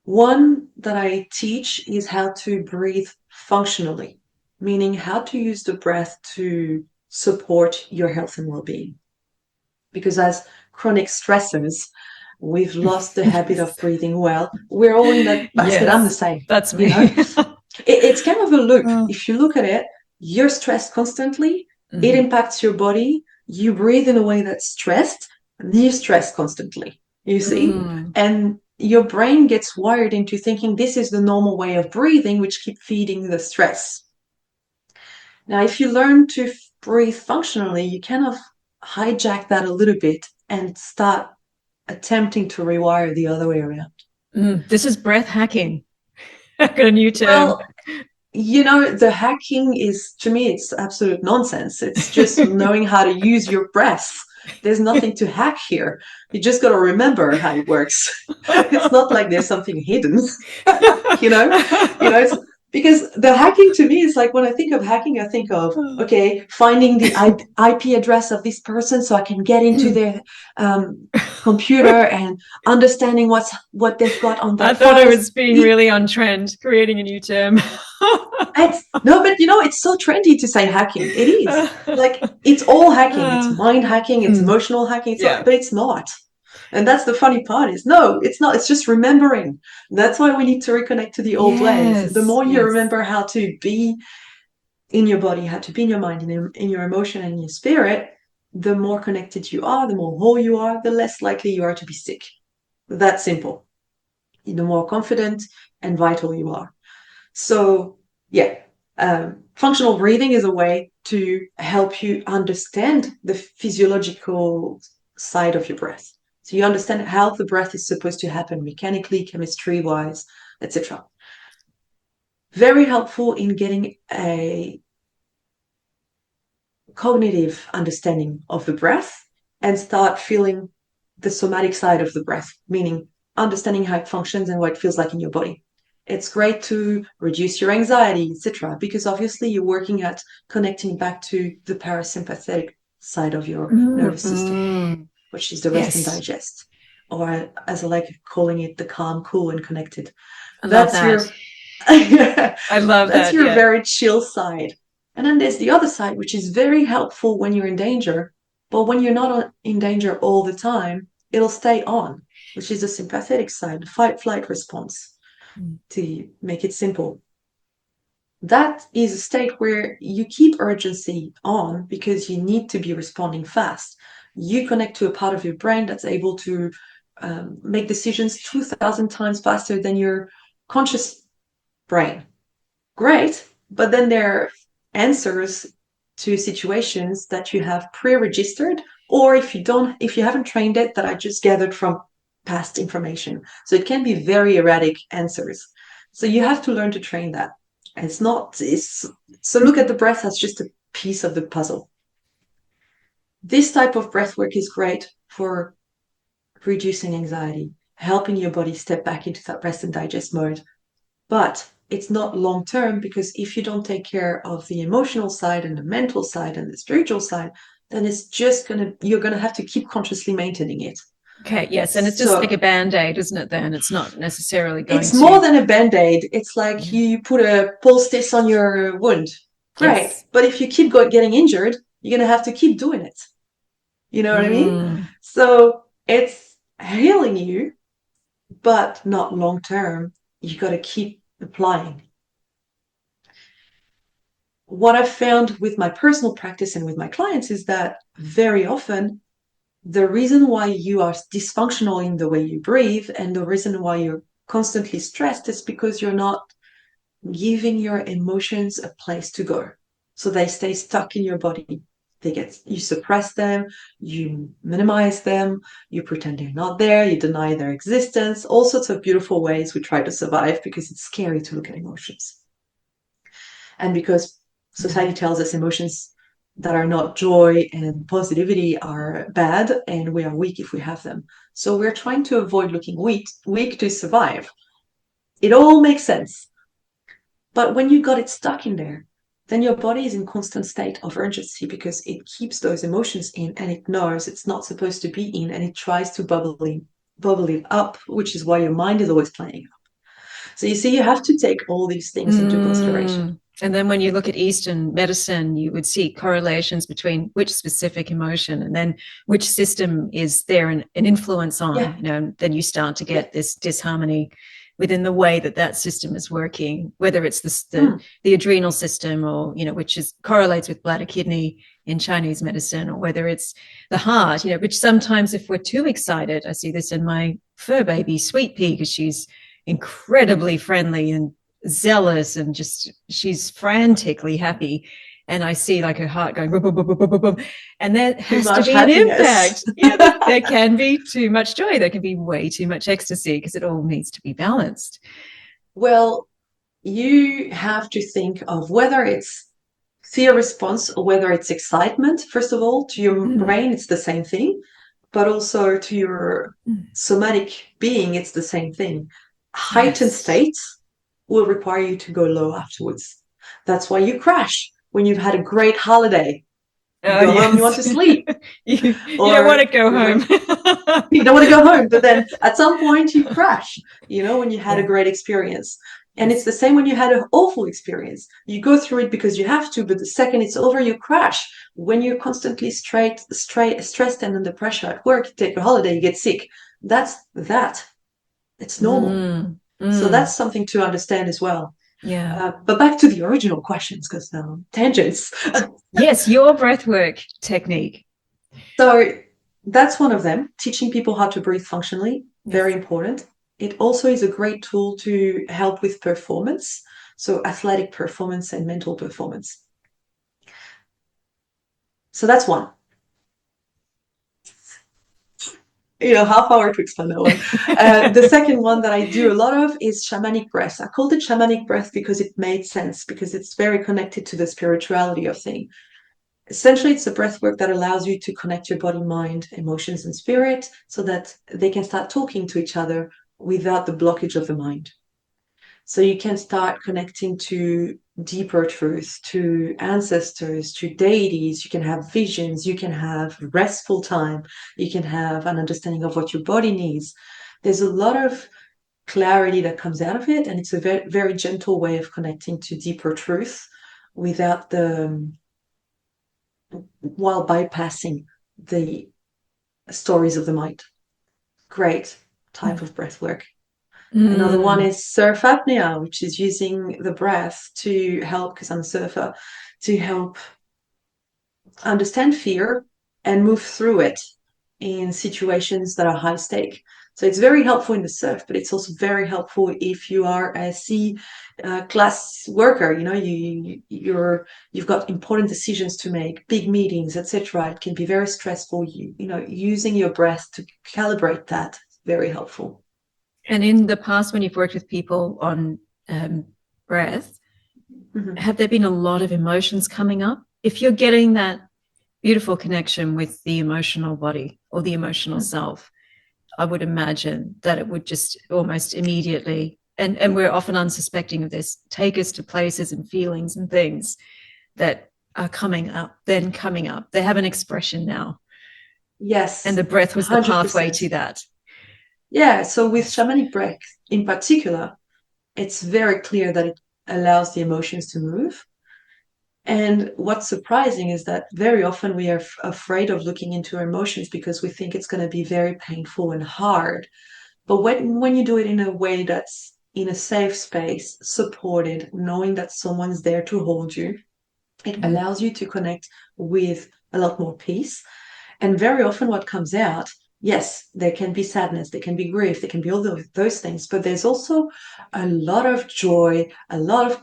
one that I teach is how to breathe functionally, meaning how to use the breath to support your health and well-being. Because as chronic stressors, we've lost the habit of breathing well. We're all in that basket. I'm the Yes, same, that's you know. me. It's kind of a loop. Oh. If you look at it, you're stressed constantly. It Mhm. impacts your body. You breathe in a way that's stressed, and you're stressed constantly. You see? Mm. And your brain gets wired into thinking this is the normal way of breathing, which keep feeding the stress. Now, if you learn to breathe functionally, you kind of hijack that a little bit and start attempting to rewire the other way around. This is breath hacking. I got a new term. Well, the hacking is, to me, it's absolute nonsense. It's just knowing how to use your breath. There's nothing to hack here. You just got to remember how it works. It's not like there's something hidden, you know? It's because the hacking to me is like when I think of hacking, I think of, okay, finding the IP address of this person so I can get into their computer and understanding what they've got on their I thought I files. was being really on trend, creating a new term. No, but it's so trendy to say hacking. It is. Like it's all hacking. It's mind hacking, it's emotional hacking, Yeah. but it's not. And that's the funny part is no, it's not. It's just remembering. That's why we need to reconnect to the old ways. The Yes. more you Yes. remember how to be in your body, how to be in your mind, in your emotion and in your spirit, the more connected you are, the more whole you are, the less likely you are to be sick. That simple. The more confident and vital you are. So, yeah, functional breathing is a way to help you understand the physiological side of your breath. So you understand how the breath is supposed to happen mechanically, chemistry-wise, etc. Very helpful in getting a cognitive understanding of the breath and start feeling the somatic side of the breath, meaning understanding how it functions and what it feels like in your body. It's great to reduce your anxiety, etc., because obviously you're working at connecting back to the parasympathetic side of your nervous system, which is the rest and Yes. digest, or as I like calling it, the calm, cool, and connected. I love That's that. your I love that's that. your Yeah. very chill side. And then there's the other side, which is very helpful when you're in danger. But when you're not in danger all the time, it'll stay on, which is the sympathetic side, the fight flight response, to make it simple. That is a state where you keep urgency on because you need to be responding fast. You connect to a part of your brain that's able to make decisions 2,000 times faster than your conscious brain. Great, but then there are answers to situations that you have pre-registered or if you haven't trained it, that I just gathered from past information. So it can be very erratic answers. So you have to learn to train that. So look at the breath as just a piece of the puzzle. This type of breath work is great for reducing anxiety, helping your body step back into that rest and digest mode. But it's not long term, because if you don't take care of the emotional side and the mental side and the spiritual side, then you're gonna have to keep consciously maintaining it. Okay, yes, and it's just like a band-aid, isn't it then? It's not necessarily going to... It's more than a band-aid. It's like you put a poultice on your wound. Great. Yes. But if you keep getting injured, you're going to have to keep doing it. You know what I mean? So it's healing you, but not long-term. You got to keep applying. What I've found with my personal practice and with my clients is that very often the reason why you are dysfunctional in the way you breathe and the reason why you're constantly stressed is because you're not giving your emotions a place to go. So they stay stuck in your body. You suppress them, you minimize them, you pretend they're not there, you deny their existence, all sorts of beautiful ways we try to survive because it's scary to look at emotions. And because society tells us emotions that are not joy and positivity are bad, and we are weak if we have them. So we're trying to avoid looking weak to survive. It all makes sense. But when you got it stuck in there, then your body is in constant state of urgency because it keeps those emotions in and it knows it's not supposed to be in, and it tries to bubble it up, which is why your mind is always playing up. So you see, you have to take all these things into consideration. And then when you look at Eastern medicine, you would see correlations between which specific emotion and then which system is there an influence on, then you start to get this disharmony within the way that system is working, whether it's the adrenal system or, which correlates with bladder kidney in Chinese medicine, or whether it's the heart, which sometimes if we're too excited, I see this in my fur baby, Sweet Pea, because she's incredibly friendly and zealous and she's frantically happy, and I see like her heart going boom, boom, boom, boom, boom, boom, and there has to be an impact. There can be too much joy, there can be way too much ecstasy, because it all needs to be balanced. Well, you have to think of whether it's fear response or whether it's excitement. First of all, to your brain, it's the same thing, but also to your somatic being, it's the same thing. Heightened states will require you to go low afterwards. That's why you crash when you've had a great holiday. You go home, you want to sleep. you don't want to go home. You don't want to go home, but then at some point you crash, when you had a great experience. And it's the same when you had an awful experience. You go through it because you have to, but the second it's over, you crash. When you're constantly stressed and under pressure at work, you take a holiday, you get sick. That's that. It's normal. So that's something to understand as well. But back to the original questions, because tangents. Yes, your breathwork technique. So that's one of them, teaching people how to breathe functionally. Very important. It also is a great tool to help with performance, so athletic performance and mental performance. So that's one. Half hour to explain that one. The second one that I do a lot of is shamanic breath. I called it shamanic breath because it made sense, because it's very connected to the spirituality of things. Essentially, it's a breath work that allows you to connect your body, mind, emotions, and spirit so that they can start talking to each other without the blockage of the mind. So you can start connecting to deeper truths, to ancestors, to deities. You can have visions, you can have restful time, you can have an understanding of what your body needs. There's a lot of clarity that comes out of it, and it's a very, very gentle way of connecting to deeper truth while bypassing the stories of the mind. Great type of breath work. Another one is surf apnea, which is using the breath to help, because I'm a surfer, to help understand fear and move through it in situations that are high stake. So it's very helpful in the surf, but it's also very helpful if you are a C class worker. You know, you've got important decisions to make, big meetings, etc. It can be very stressful. You know, using your breath to calibrate that is very helpful. And in the past, when you've worked with people on breath, have there been a lot of emotions coming up? If you're getting that beautiful connection with the emotional body or the emotional self, I would imagine that it would just almost immediately, and we're often unsuspecting of this, take us to places and feelings and things that are coming up. They have an expression now. And Yes, the breath was the pathway 100%. to that. Yeah, so with shamanic breath in particular, it's very clear that it allows the emotions to move. And what's surprising is that very often we are afraid of looking into our emotions because we think it's going to be very painful and hard. But when you do it in a way that's in a safe space, supported, knowing that someone's there to hold you, it allows you to connect with a lot more peace. And very often, what comes out, yes, there can be sadness, there can be grief, there can be all those things, but there's also a lot of joy, a lot of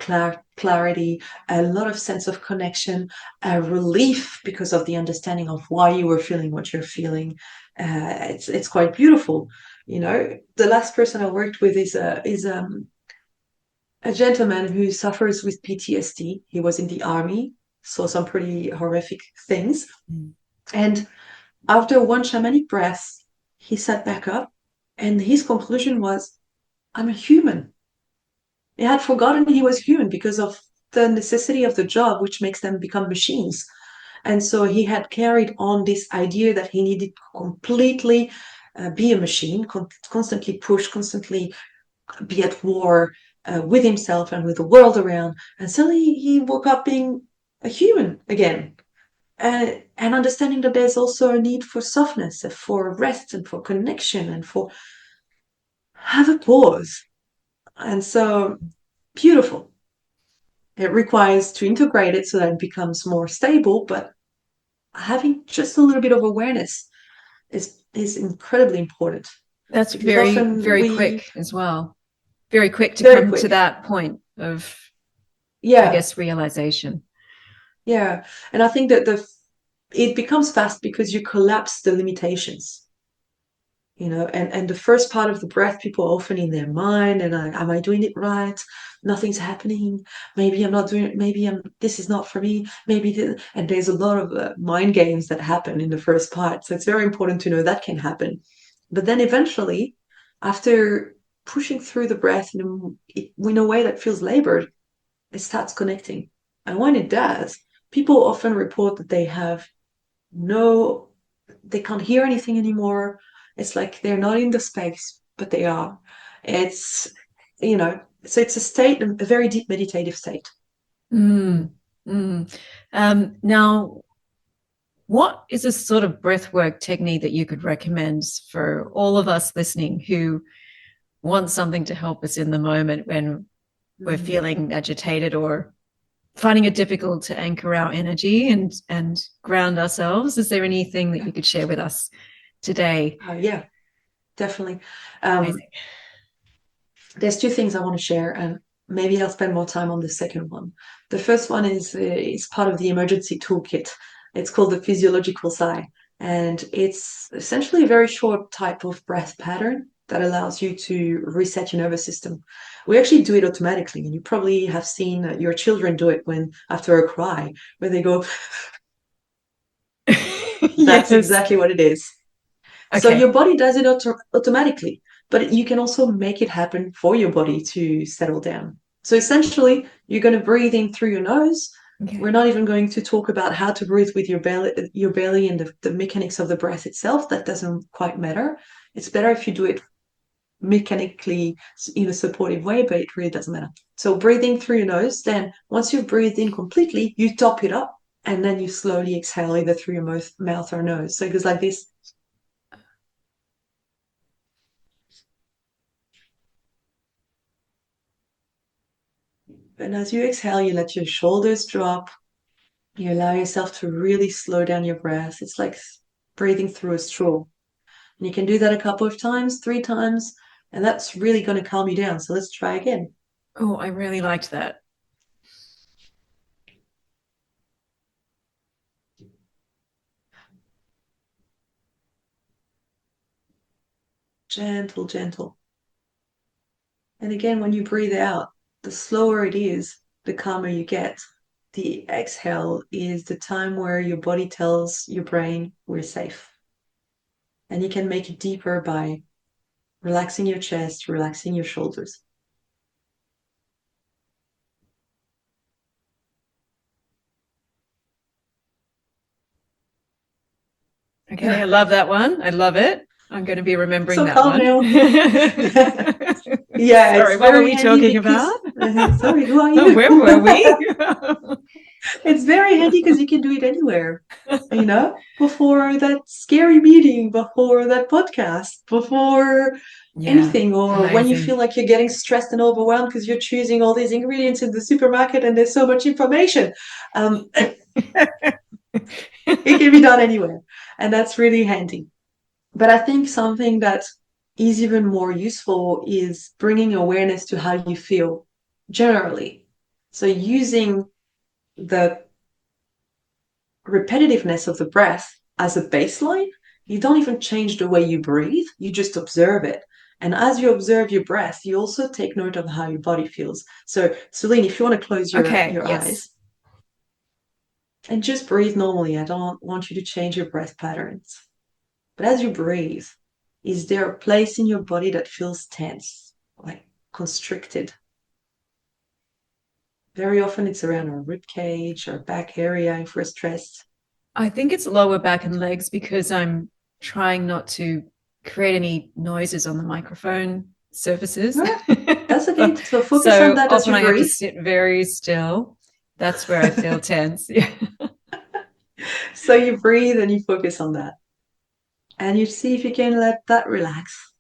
clarity, a lot of sense of connection, a relief because of the understanding of why you were feeling what you're feeling. It's quite beautiful. You know, the last person I worked with is a gentleman who suffers with PTSD. He was in the army, saw some pretty horrific things, and after one shamanic breath, he sat back up and his conclusion was, I'm a human. He had forgotten he was human because of the necessity of the job, which makes them become machines. And so he had carried on this idea that he needed to completely be a machine, constantly push, constantly be at war with himself and with the world around. And suddenly he woke up being a human again. And understanding that there's also a need for softness, for rest, and for connection, and for have a pause. And so beautiful. It requires to integrate it so that it becomes more stable, but having just a little bit of awareness is incredibly important That's because very, often very we quick as well. Very quick to very come to quick. that point of, I Yeah, guess, realization. yeah. And I think that the it becomes fast because you collapse the limitations. You know, and the first part of the breath, people are often in their mind and like, am I doing it right? Nothing's happening. Maybe I'm not doing it. Maybe this is not for me. And there's a lot of mind games that happen in the first part. So it's very important to know that can happen. But then eventually, after pushing through the breath in a way that feels labored, it starts connecting. And when it does, people often report that no they can't hear anything anymore. It's like they're not in the space, but they are. It's, so it's a state, a very deep meditative state. Mm, mm. Now, what is a sort of breathwork technique that you could recommend for all of us listening who want something to help us in the moment when we're feeling agitated or finding it difficult to anchor our energy and ground ourselves? Is there anything that you could share with us today? Yeah, definitely. Um, Amazing. there's two things I want to share, and maybe I'll spend more time on the second one. The first one is part of the emergency toolkit. It's called the physiological sigh, and it's essentially a very short type of breath pattern that allows you to reset your nervous system. We actually do it automatically, and you probably have seen your children do it when after a cry, where they go. That's Yes. exactly what it is. So Okay. your body does it automatically, but you can also make it happen for your body to settle down. So essentially, you're going to breathe in through your nose. We're Okay. not even going to talk about how to breathe with your belly and the mechanics of the breath itself. That doesn't quite matter. It's better if you do it mechanically in a supportive way, but it really doesn't matter. So breathing through your nose, then once you've breathed in completely, you top it up and then you slowly exhale either through your mouth or nose. So it goes like this. And as you exhale, you let your shoulders drop. You allow yourself to really slow down your breath. It's like breathing through a straw. And you can do that a couple of times, 3 times, and that's really going to calm you down. So let's try again. Oh, I really liked that. Gentle, gentle. And again, when you breathe out, the slower it is, the calmer you get. The exhale is the time where your body tells your brain we're safe. And you can make it deeper by relaxing your chest, relaxing your shoulders. Okay, I love that one. I love it. I'm going to be remembering So that calm one. now. Yeah, Sorry, it's what were very we handy talking because, about? sorry, who are Oh, you? where were we? It's very handy because you can do it anywhere, before that scary meeting, before that podcast, before Yeah, anything, or when you feel amazing. like you're getting stressed and overwhelmed because you're choosing all these ingredients in the supermarket and there's so much information. It can be done anywhere, and that's really handy. But I think something that is even more useful is bringing awareness to how you feel generally. So using the repetitiveness of the breath as a baseline, you don't even change the way you breathe, you just observe it. And as you observe your breath, you also take note of how your body feels. So, Celine, if you want to close Okay, your yes. eyes and just breathe normally, I don't want you to change your breath patterns. But as you breathe, is there a place in your body that feels tense, like constricted? Very often it's around our rib cage, our back area if we're stressed. I think it's lower back and legs because I'm trying not to create any noises on the microphone surfaces. Right. That's okay. So focus on So that as often you I have to breathe. sit very still. That's where I feel tense. Yeah. So you breathe and you focus on that. And you see if you can let that relax.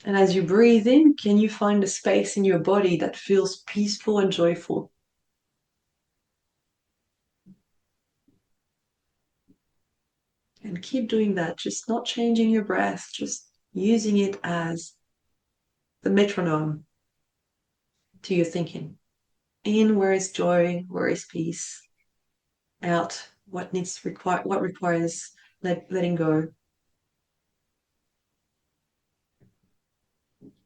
And as you breathe in, can you find a space in your body that feels peaceful and joyful? And keep doing that, just not changing your breath, just using it as the metronome to your thinking. In, where is joy, where is peace? Out, what requires letting go?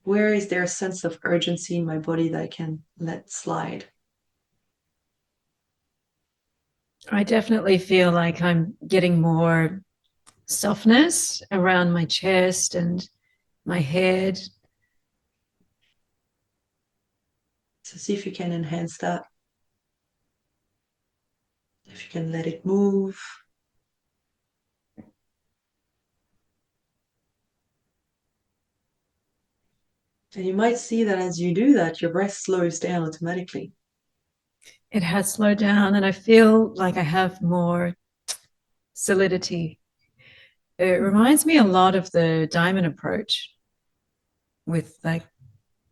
Where is there a sense of urgency in my body that I can let slide? I definitely feel like I'm getting more softness around my chest and my head. So see if you can enhance that. If you can let it move. And you might see that as you do that, your breath slows down automatically. It has slowed down, and I feel like I have more solidity. It reminds me a lot of the diamond approach with like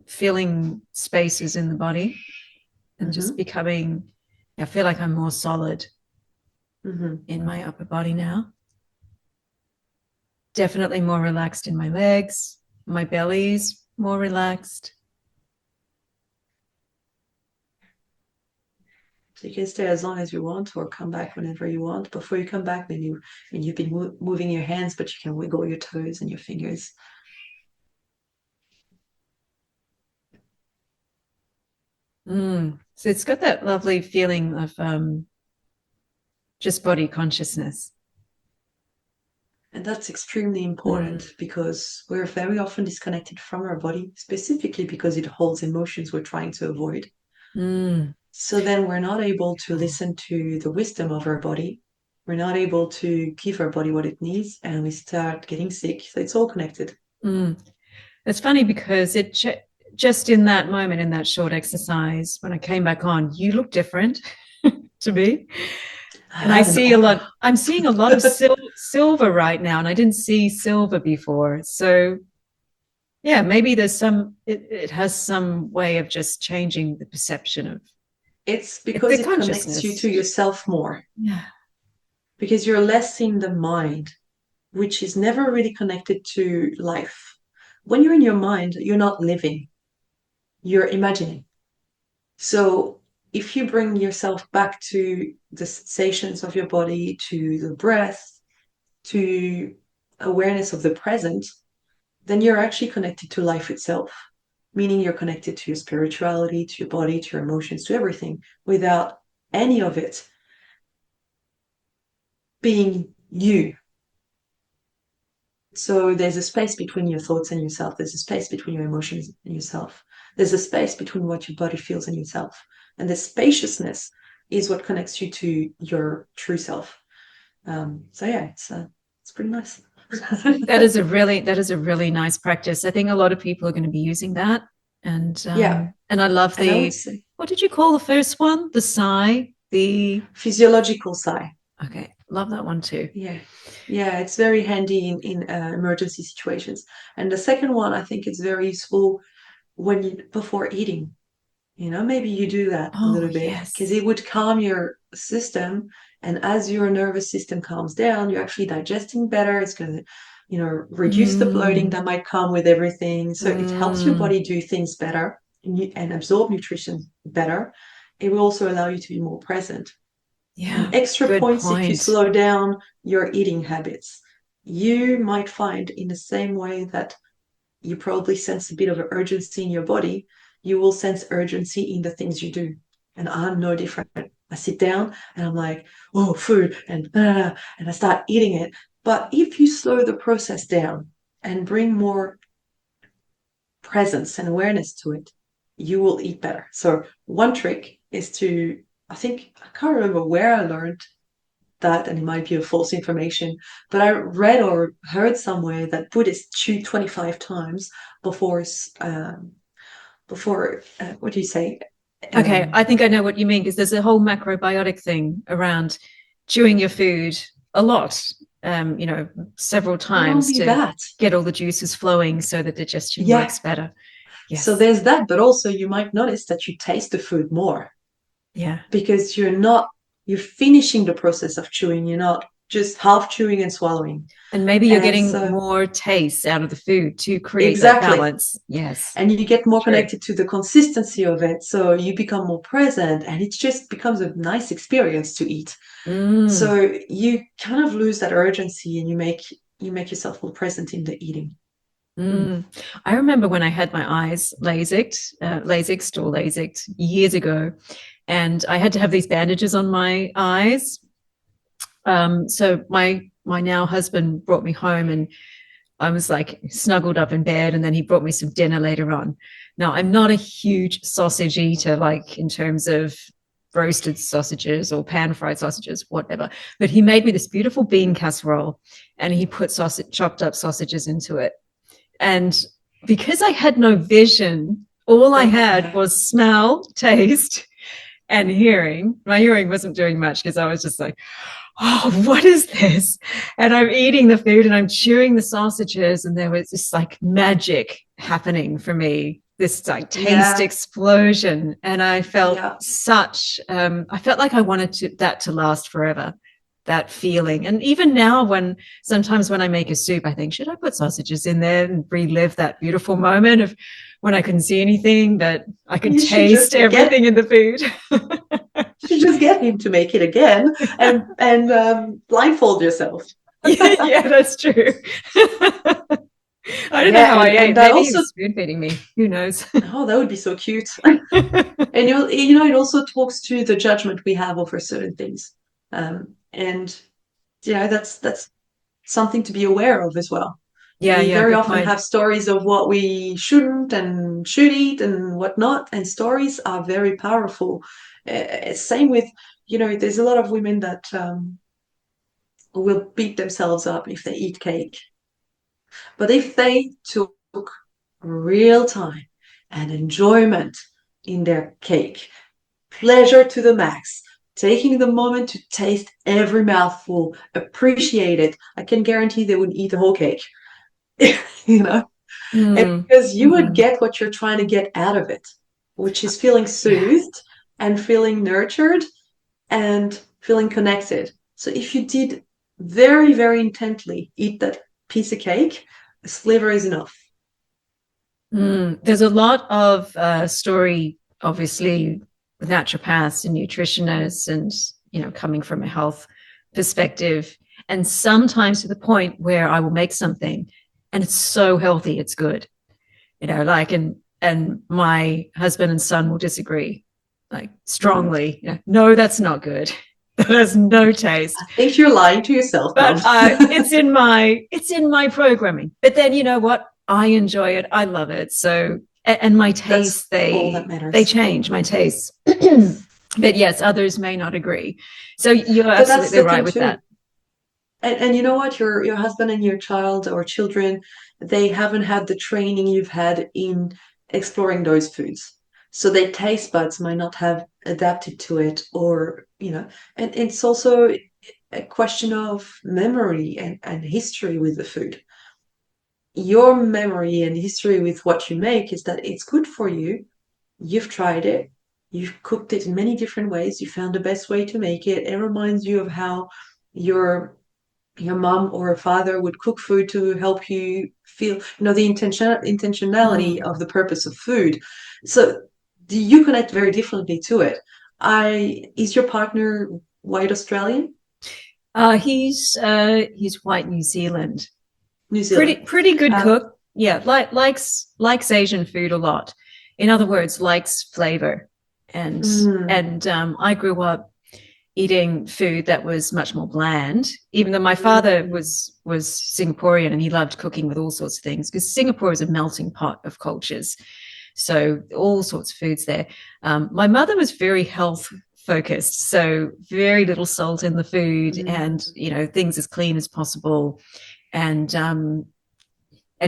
filling spaces in the body and just Mm-hmm. becoming, I feel like I'm more solid Mm-hmm. in my upper body now. Definitely more relaxed in my legs. My belly's more relaxed. So you can stay as long as you want or come back whenever you want. Before you come back, then you've been moving your hands, but you can wiggle your toes and your fingers. So it's got that lovely feeling of just body consciousness. And that's extremely important because we're very often disconnected from our body, specifically because it holds emotions we're trying to avoid. Mm. So then we're not able to listen to the wisdom of our body. We're not able to give our body what it needs, and we start getting sick. So it's all connected. It's funny because just in that moment, in that short exercise, when I came back on, you look different to me. I And I have an see a aura. lot, I'm seeing a lot of silver right now, and I didn't see silver before. So yeah, maybe it has some way of just changing the perception of. It's It's because the it connects you consciousness. to yourself more, Yeah. because you're less in the mind, which is never really connected to life. When you're in your mind, you're not living, you're imagining. So if you bring yourself back to the sensations of your body, to the breath, to awareness of the present, then you're actually connected to life itself, meaning you're connected to your spirituality, to your body, to your emotions, to everything, without any of it being you. So there's a space between your thoughts and yourself. There's a space between your emotions and yourself. There's a space between what your body feels and yourself. And the spaciousness is what connects you to your true self. So yeah, it's pretty nice. That is a really nice practice. I think a lot of people are going to be using that. Yeah. And I love And I would the, say what did you call the first one? The sigh, the, physiological sigh. okay, love that one too. Yeah. Yeah, it's very handy in emergency situations. And the second one, I think it's very useful when you, before eating. Maybe you do that a Oh, little bit because yes. it would calm your system. And as your nervous system calms down, you're actually digesting better. It's going to, reduce the bloating Mm, that might come with everything. So it helps your mm, body do things better and absorb nutrition better. It will also allow you to be more present. And yeah, extra good points if you point. slow down your eating habits. You might find in the same way that you probably sense a bit of urgency in your body, you will sense urgency in the things you do. And I'm no different. I sit down and I'm like, oh, food, and I start eating it. But if you slow the process down and bring more presence and awareness to it, you will eat better. So one trick is to, I think, I can't remember where I learned that, and it might be a false information, but I read or heard somewhere that Buddhists chew 25 times before what do you say? Okay, I Um, think I know what you mean because there's a whole macrobiotic thing around chewing your food a lot, several Not times only to that, get all the juices flowing so that digestion yeah. works better. So Yes. there's that, but also you might notice that you taste the food more Yeah. because you're finishing the process of chewing. You're not just half chewing and swallowing. And maybe you're And getting so more taste out of the food to create that exactly. balance. Yes. And you get more True. connected to the consistency of it. So you become more present and it just becomes a nice experience to eat. Mm. So you kind of lose that urgency and you make yourself more present in the eating. Mm. Mm. I remember when I had my eyes LASIKed years ago, and I had to have these bandages on my eyes. So my now husband brought me home, and I was like snuggled up in bed, and then he brought me some dinner later on. Now I'm not a huge sausage eater, like in terms of roasted sausages or pan fried sausages, whatever. But he made me this beautiful bean casserole, and he put chopped up sausages into it. And because I had no vision, all I had was smell, taste, and hearing. My hearing wasn't doing much because I was just like, oh, what is this? And I'm eating the food and I'm chewing the sausages, and there was this like magic happening for me, this like taste Yeah, explosion. And I felt yeah. I felt like I wanted that to last forever, that feeling. And even now, when sometimes when I make a soup, I think, should I put sausages in there and relive that beautiful moment of when I couldn't see anything, but I could You should taste just everything in the food. get him to make it again and blindfold yourself. Yeah, that's true. I don't know Yeah, how I and ate. that Maybe he also, was spoon feeding me. Who knows? oh, that would be so cute. And it also talks to the judgment we have over certain things. And that's something to be aware of as well. Yeah, We yeah, very good often point. have stories of what we shouldn't and should eat and whatnot, and stories are very powerful. Same with, there's a lot of women that will beat themselves up if they eat cake. But if they took real time and enjoyment in their cake, pleasure to the max, taking the moment to taste every mouthful, appreciate it, I can guarantee they would eat the whole cake. you know, and Mm, because you would mm, get what you're trying to get out of it, which is feeling yeah. soothed and feeling nurtured and feeling connected. So if you did very, very intently eat that piece of cake, a sliver is enough. There's a lot of story, obviously, with naturopaths and nutritionists, and coming from a health perspective, and sometimes to the point where I will make something, and it's so healthy, it's good, like, and my husband and son will disagree, like strongly. No, that's not good. That has no taste. I think you're lying to yourself, Mom. But it's in my programming. But then you know what? I enjoy it. I love it. So and my tastes, That's all that they matters. change my tastes. But yes, others may not agree. So you're But that's absolutely the thing right with too. that. And you know what? Your husband and your child or children, they haven't had the training you've had in exploring those foods. So their taste buds might not have adapted to it, or, and it's also a question of memory and history with the food. Your memory and history with what you make is that it's good for you. You've tried it. You've cooked it in many different ways. You found the best way to make it. It reminds you of how your mom or a father would cook food to help you feel, the intentionality Mm. of the purpose of food. So you connect very differently to it. Is your partner white Australian? He's white New Zealand. New Pretty Zealand. pretty good Uh, cook. Yeah, likes Asian food a lot. In other words, likes flavor. And mm, and I grew up eating food that was much more bland, even though my father mm, was Singaporean and he loved cooking with all sorts of things, because Singapore is a melting pot of cultures. So all sorts of foods there. My mother was very health focused, so very little salt in the food, and mm, things as clean as possible. And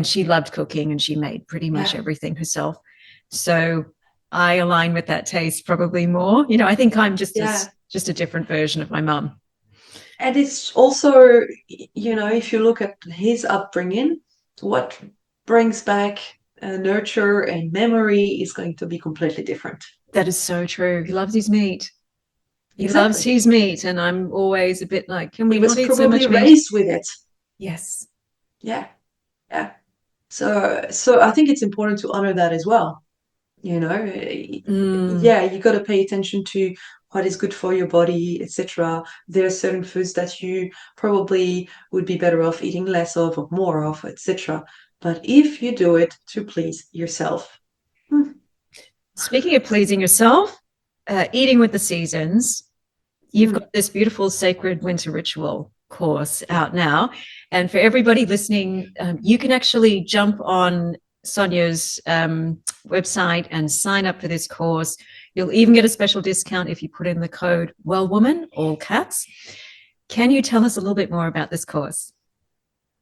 she loved cooking, and she made pretty much yeah, everything herself. So I align with that taste probably more. I think I'm yeah. just a different version of my mum. And it's also, if you look at his upbringing, what brings back nurture and memory is going to be completely different. That is so true. He loves his meat. He loves Exactly. his meat, and I'm always a bit like, can we He was not eat so probably much meat? raised with it. Yes. Yeah, yeah. So I think it's important to honor that as well. Mm, Yeah, you got to pay attention to what is good for your body, etc. There are certain foods that you probably would be better off eating less of or more of, etc. But if you do it to please yourself, hmm, Speaking of pleasing yourself, eating with the seasons, you've hmm, got this beautiful sacred winter ritual course yeah, out now. And for everybody listening, you can actually jump on Sonia's website and sign up for this course. You'll even get a special discount if you put in the code WellWoman, all caps. Can you tell us a little bit more about this course?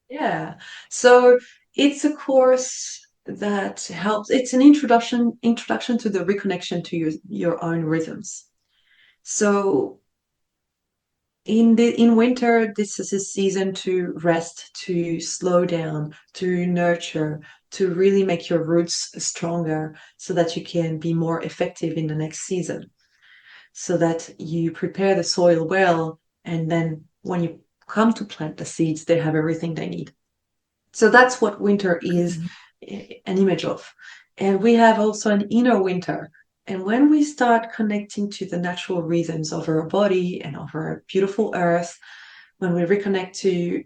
yeah. So it's a course that helps. It's an introduction to the reconnection to your own rhythms. So in winter, this is a season to rest, to slow down, to nurture, to really make your roots stronger so that you can be more effective in the next season, so that you prepare the soil well, and then when you come to plant the seeds, they have everything they need. So that's what winter is an image of. And we have also an inner winter. And when we start connecting to the natural rhythms of our body and of our beautiful earth, when we reconnect to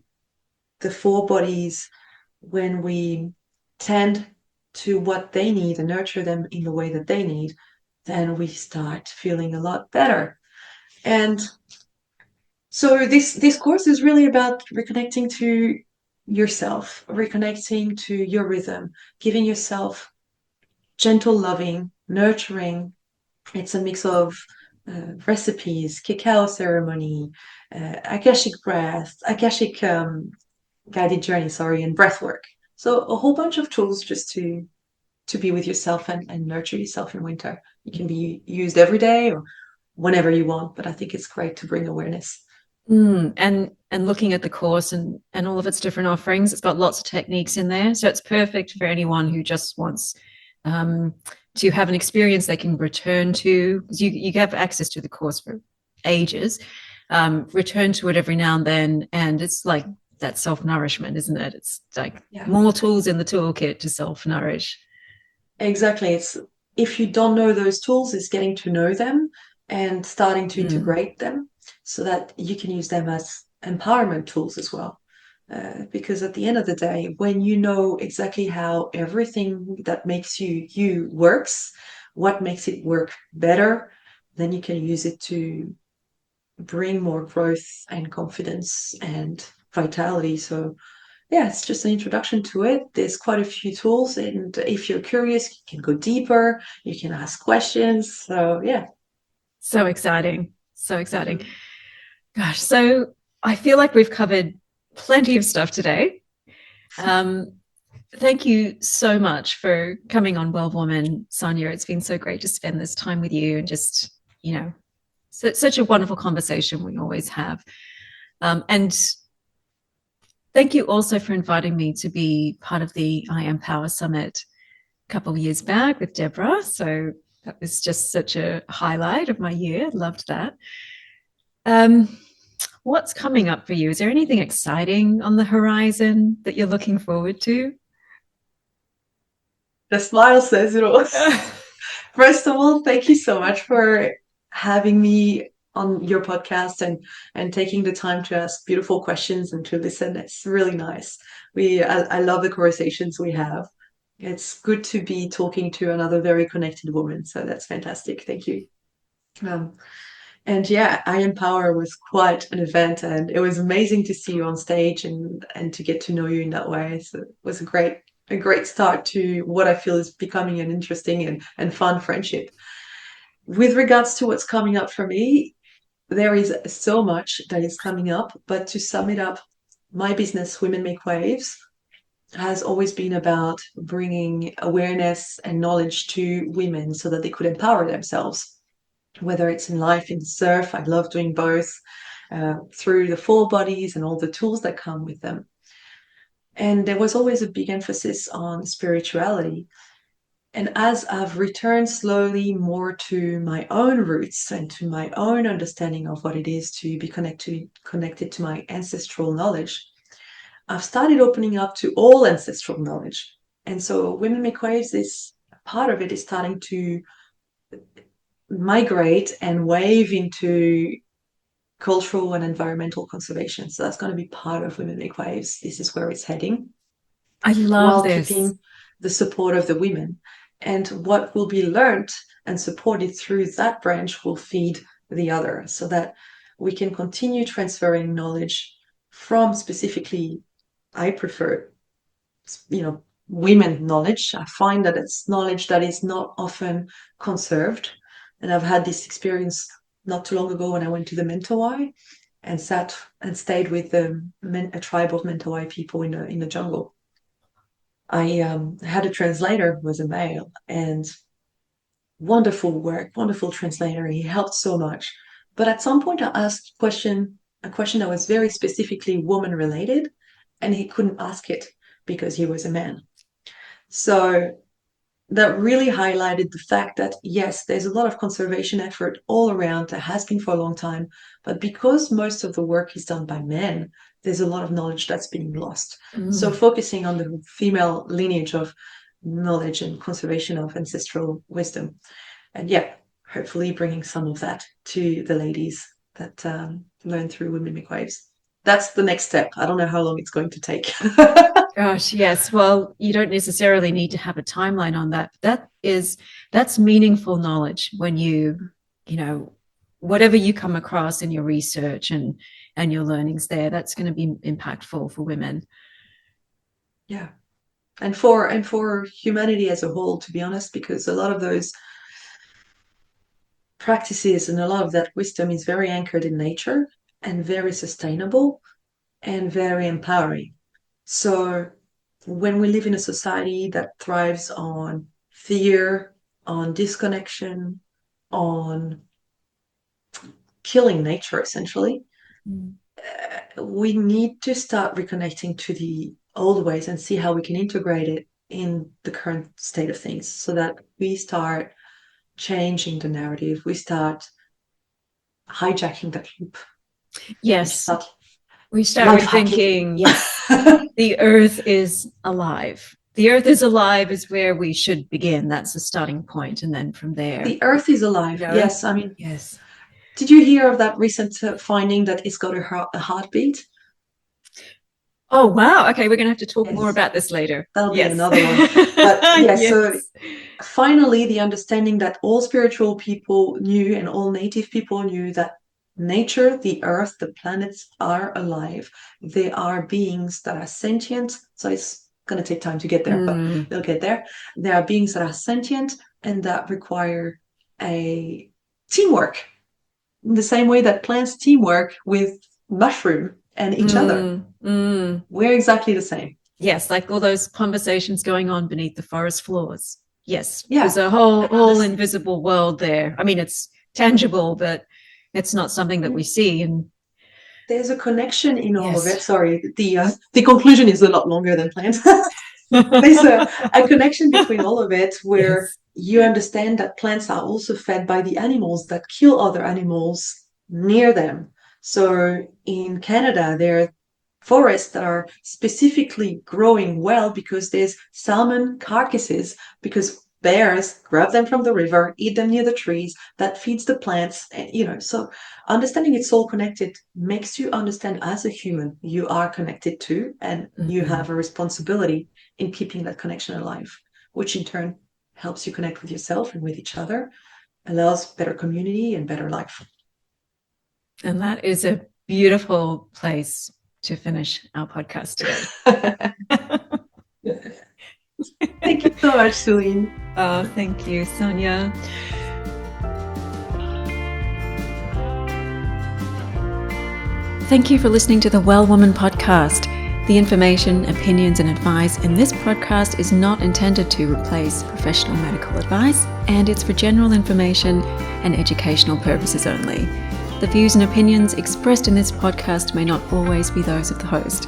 the four bodies, when we tend to what they need and nurture them in the way that they need, then we start feeling a lot better. And so this course is really about reconnecting to yourself, reconnecting to your rhythm, giving yourself gentle loving, nurturing. It's a mix of recipes, cacao ceremony, akashic breath, akashic guided journey, sorry, and breath work. So a whole bunch of tools just to be with yourself and nurture yourself in winter. It can be used every day or whenever you want, but I think it's great to bring awareness. And looking at the course and all of its different offerings, it's got lots of techniques in there, so it's perfect for anyone who just wants to have an experience they can return to, because you have access to the course for ages, return to it every now and then. And it's like that self-nourishment, isn't it? It's like Yeah, more tools in the toolkit to self-nourish. exactly. It's if you don't know those tools, it's getting to know them and starting to Mm. integrate them so that you can use them as empowerment tools as well. Because at the end of the day, when you know exactly how everything that makes you you works, what makes it work better, then you can use it to bring more growth and confidence and vitality. So yeah, it's just an introduction to it. There's quite a few tools, and if you're curious, you can go deeper, you can ask questions. So yeah. So exciting. So exciting. Gosh, so I feel like we've covered plenty of stuff today. Um, Thank you so much for coming on Well Woman, Sonia. It's been so great to spend this time with you and just, such a wonderful conversation we always have. And thank you also for inviting me to be part of the I Am Power Summit a couple of years back with Deborah. So that was just such a highlight of my year. Loved that. Um, what's coming up for you? Is there anything exciting on the horizon that you're looking forward to? The smile says it all. First of all, thank you so much for having me on your podcast and taking the time to ask beautiful questions and to listen. It's really nice. I love the conversations we have. It's good to be talking to another very connected woman. So that's fantastic. Thank you. Um, and yeah, I Empower was quite an event, and it was amazing to see you on stage and to get to know you in that way. So it was a great start to what I feel is becoming an interesting and fun friendship. With regards to what's coming up for me, there is so much that is coming up, but to sum it up, my business, Women Make Waves, has always been about bringing awareness and knowledge to women so that they could empower themselves, whether it's in life, in surf. I love doing both, through the full bodies and all the tools that come with them. And there was always a big emphasis on spirituality. And as I've returned slowly more to my own roots and to my own understanding of what it is to be connected to my ancestral knowledge, I've started opening up to all ancestral knowledge. And so Women Make Waves is part of it is starting to migrate and wave into cultural and environmental conservation. So that's going to be part of Women Make Waves. This is where it's heading, I love while this. keeping the support of the women. And what will be learned and supported through that branch will feed the other so that we can continue transferring knowledge from specifically, I prefer, women knowledge. I find that it's knowledge that is not often conserved. And I've had this experience not too long ago when I went to the Mentawai and sat and stayed with a tribe of Mentawai people in the jungle. I had a translator who was a male, and wonderful work, wonderful translator. He helped so much. But at some point, I asked a question that was very specifically woman related, and he couldn't ask it because he was a man. So that really highlighted the fact that yes, there's a lot of conservation effort all around. There has been for a long time, but because most of the work is done by men, there's a lot of knowledge that's being lost. So Mm. focusing on the female lineage of knowledge and conservation of ancestral wisdom, and yeah, hopefully bringing some of that to the ladies that learn through Women Make Waves. That's the next step. I don't know how long it's going to take. Gosh, yes. Well, you don't necessarily need to have a timeline on that. That's meaningful knowledge when you know, whatever you come across in your research and your learnings there, that's going to be impactful for women. Yeah. And for humanity as a whole, to be honest, because a lot of those practices and a lot of that wisdom is very anchored in nature and very sustainable and very empowering. So when we live in a society that thrives on fear, on disconnection, on killing nature, essentially, Mm. we need to start reconnecting to the old ways and see how we can integrate it in the current state of things, so that we start changing the narrative, we start hijacking that loop. Yes. We start thinking, yes, the earth is alive. The earth is alive is where we should begin. That's the starting point. And then from there. The earth is alive. Yes. I mean, yes. Did you hear of that recent finding that it's got a heartbeat? Oh, wow. Okay, we're going to have to talk more about this later. That'll be another one. But yes, so finally, the understanding that all spiritual people knew and all native people knew that nature, the earth, the planets are alive. They are beings that are sentient. So it's going to take time to get there, but they'll get there. They are beings that are sentient and that require a teamwork. In the same way that plants teamwork with mushroom and each other. We're exactly the same. Yes, like all those conversations going on beneath the forest floors. Yes, there's a whole invisible world there. I mean, it's tangible, but it's not something that we see. And there's a connection in all of it. Sorry, the conclusion is a lot longer than planned. There's a connection between all of it where you understand that plants are also fed by the animals that kill other animals near them. So in Canada, there are forests that are specifically growing well because there's salmon carcasses, because bears grab them from the river, eat them near the trees, that feeds the plants, so understanding it's all connected makes you understand as a human, you are connected to, and you have a responsibility in keeping that connection alive, which in turn helps you connect with yourself and with each other, allows better community and better life. And that is a beautiful place to finish our podcast today. Thank you so much, Sulin. Oh, thank you, Sonia. Thank you for listening to the Well Woman podcast. The information, opinions, and advice in this podcast is not intended to replace professional medical advice, and it's for general information and educational purposes only. The views and opinions expressed in this podcast may not always be those of the host.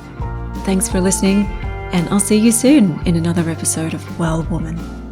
Thanks for listening, and I'll see you soon in another episode of Well Woman.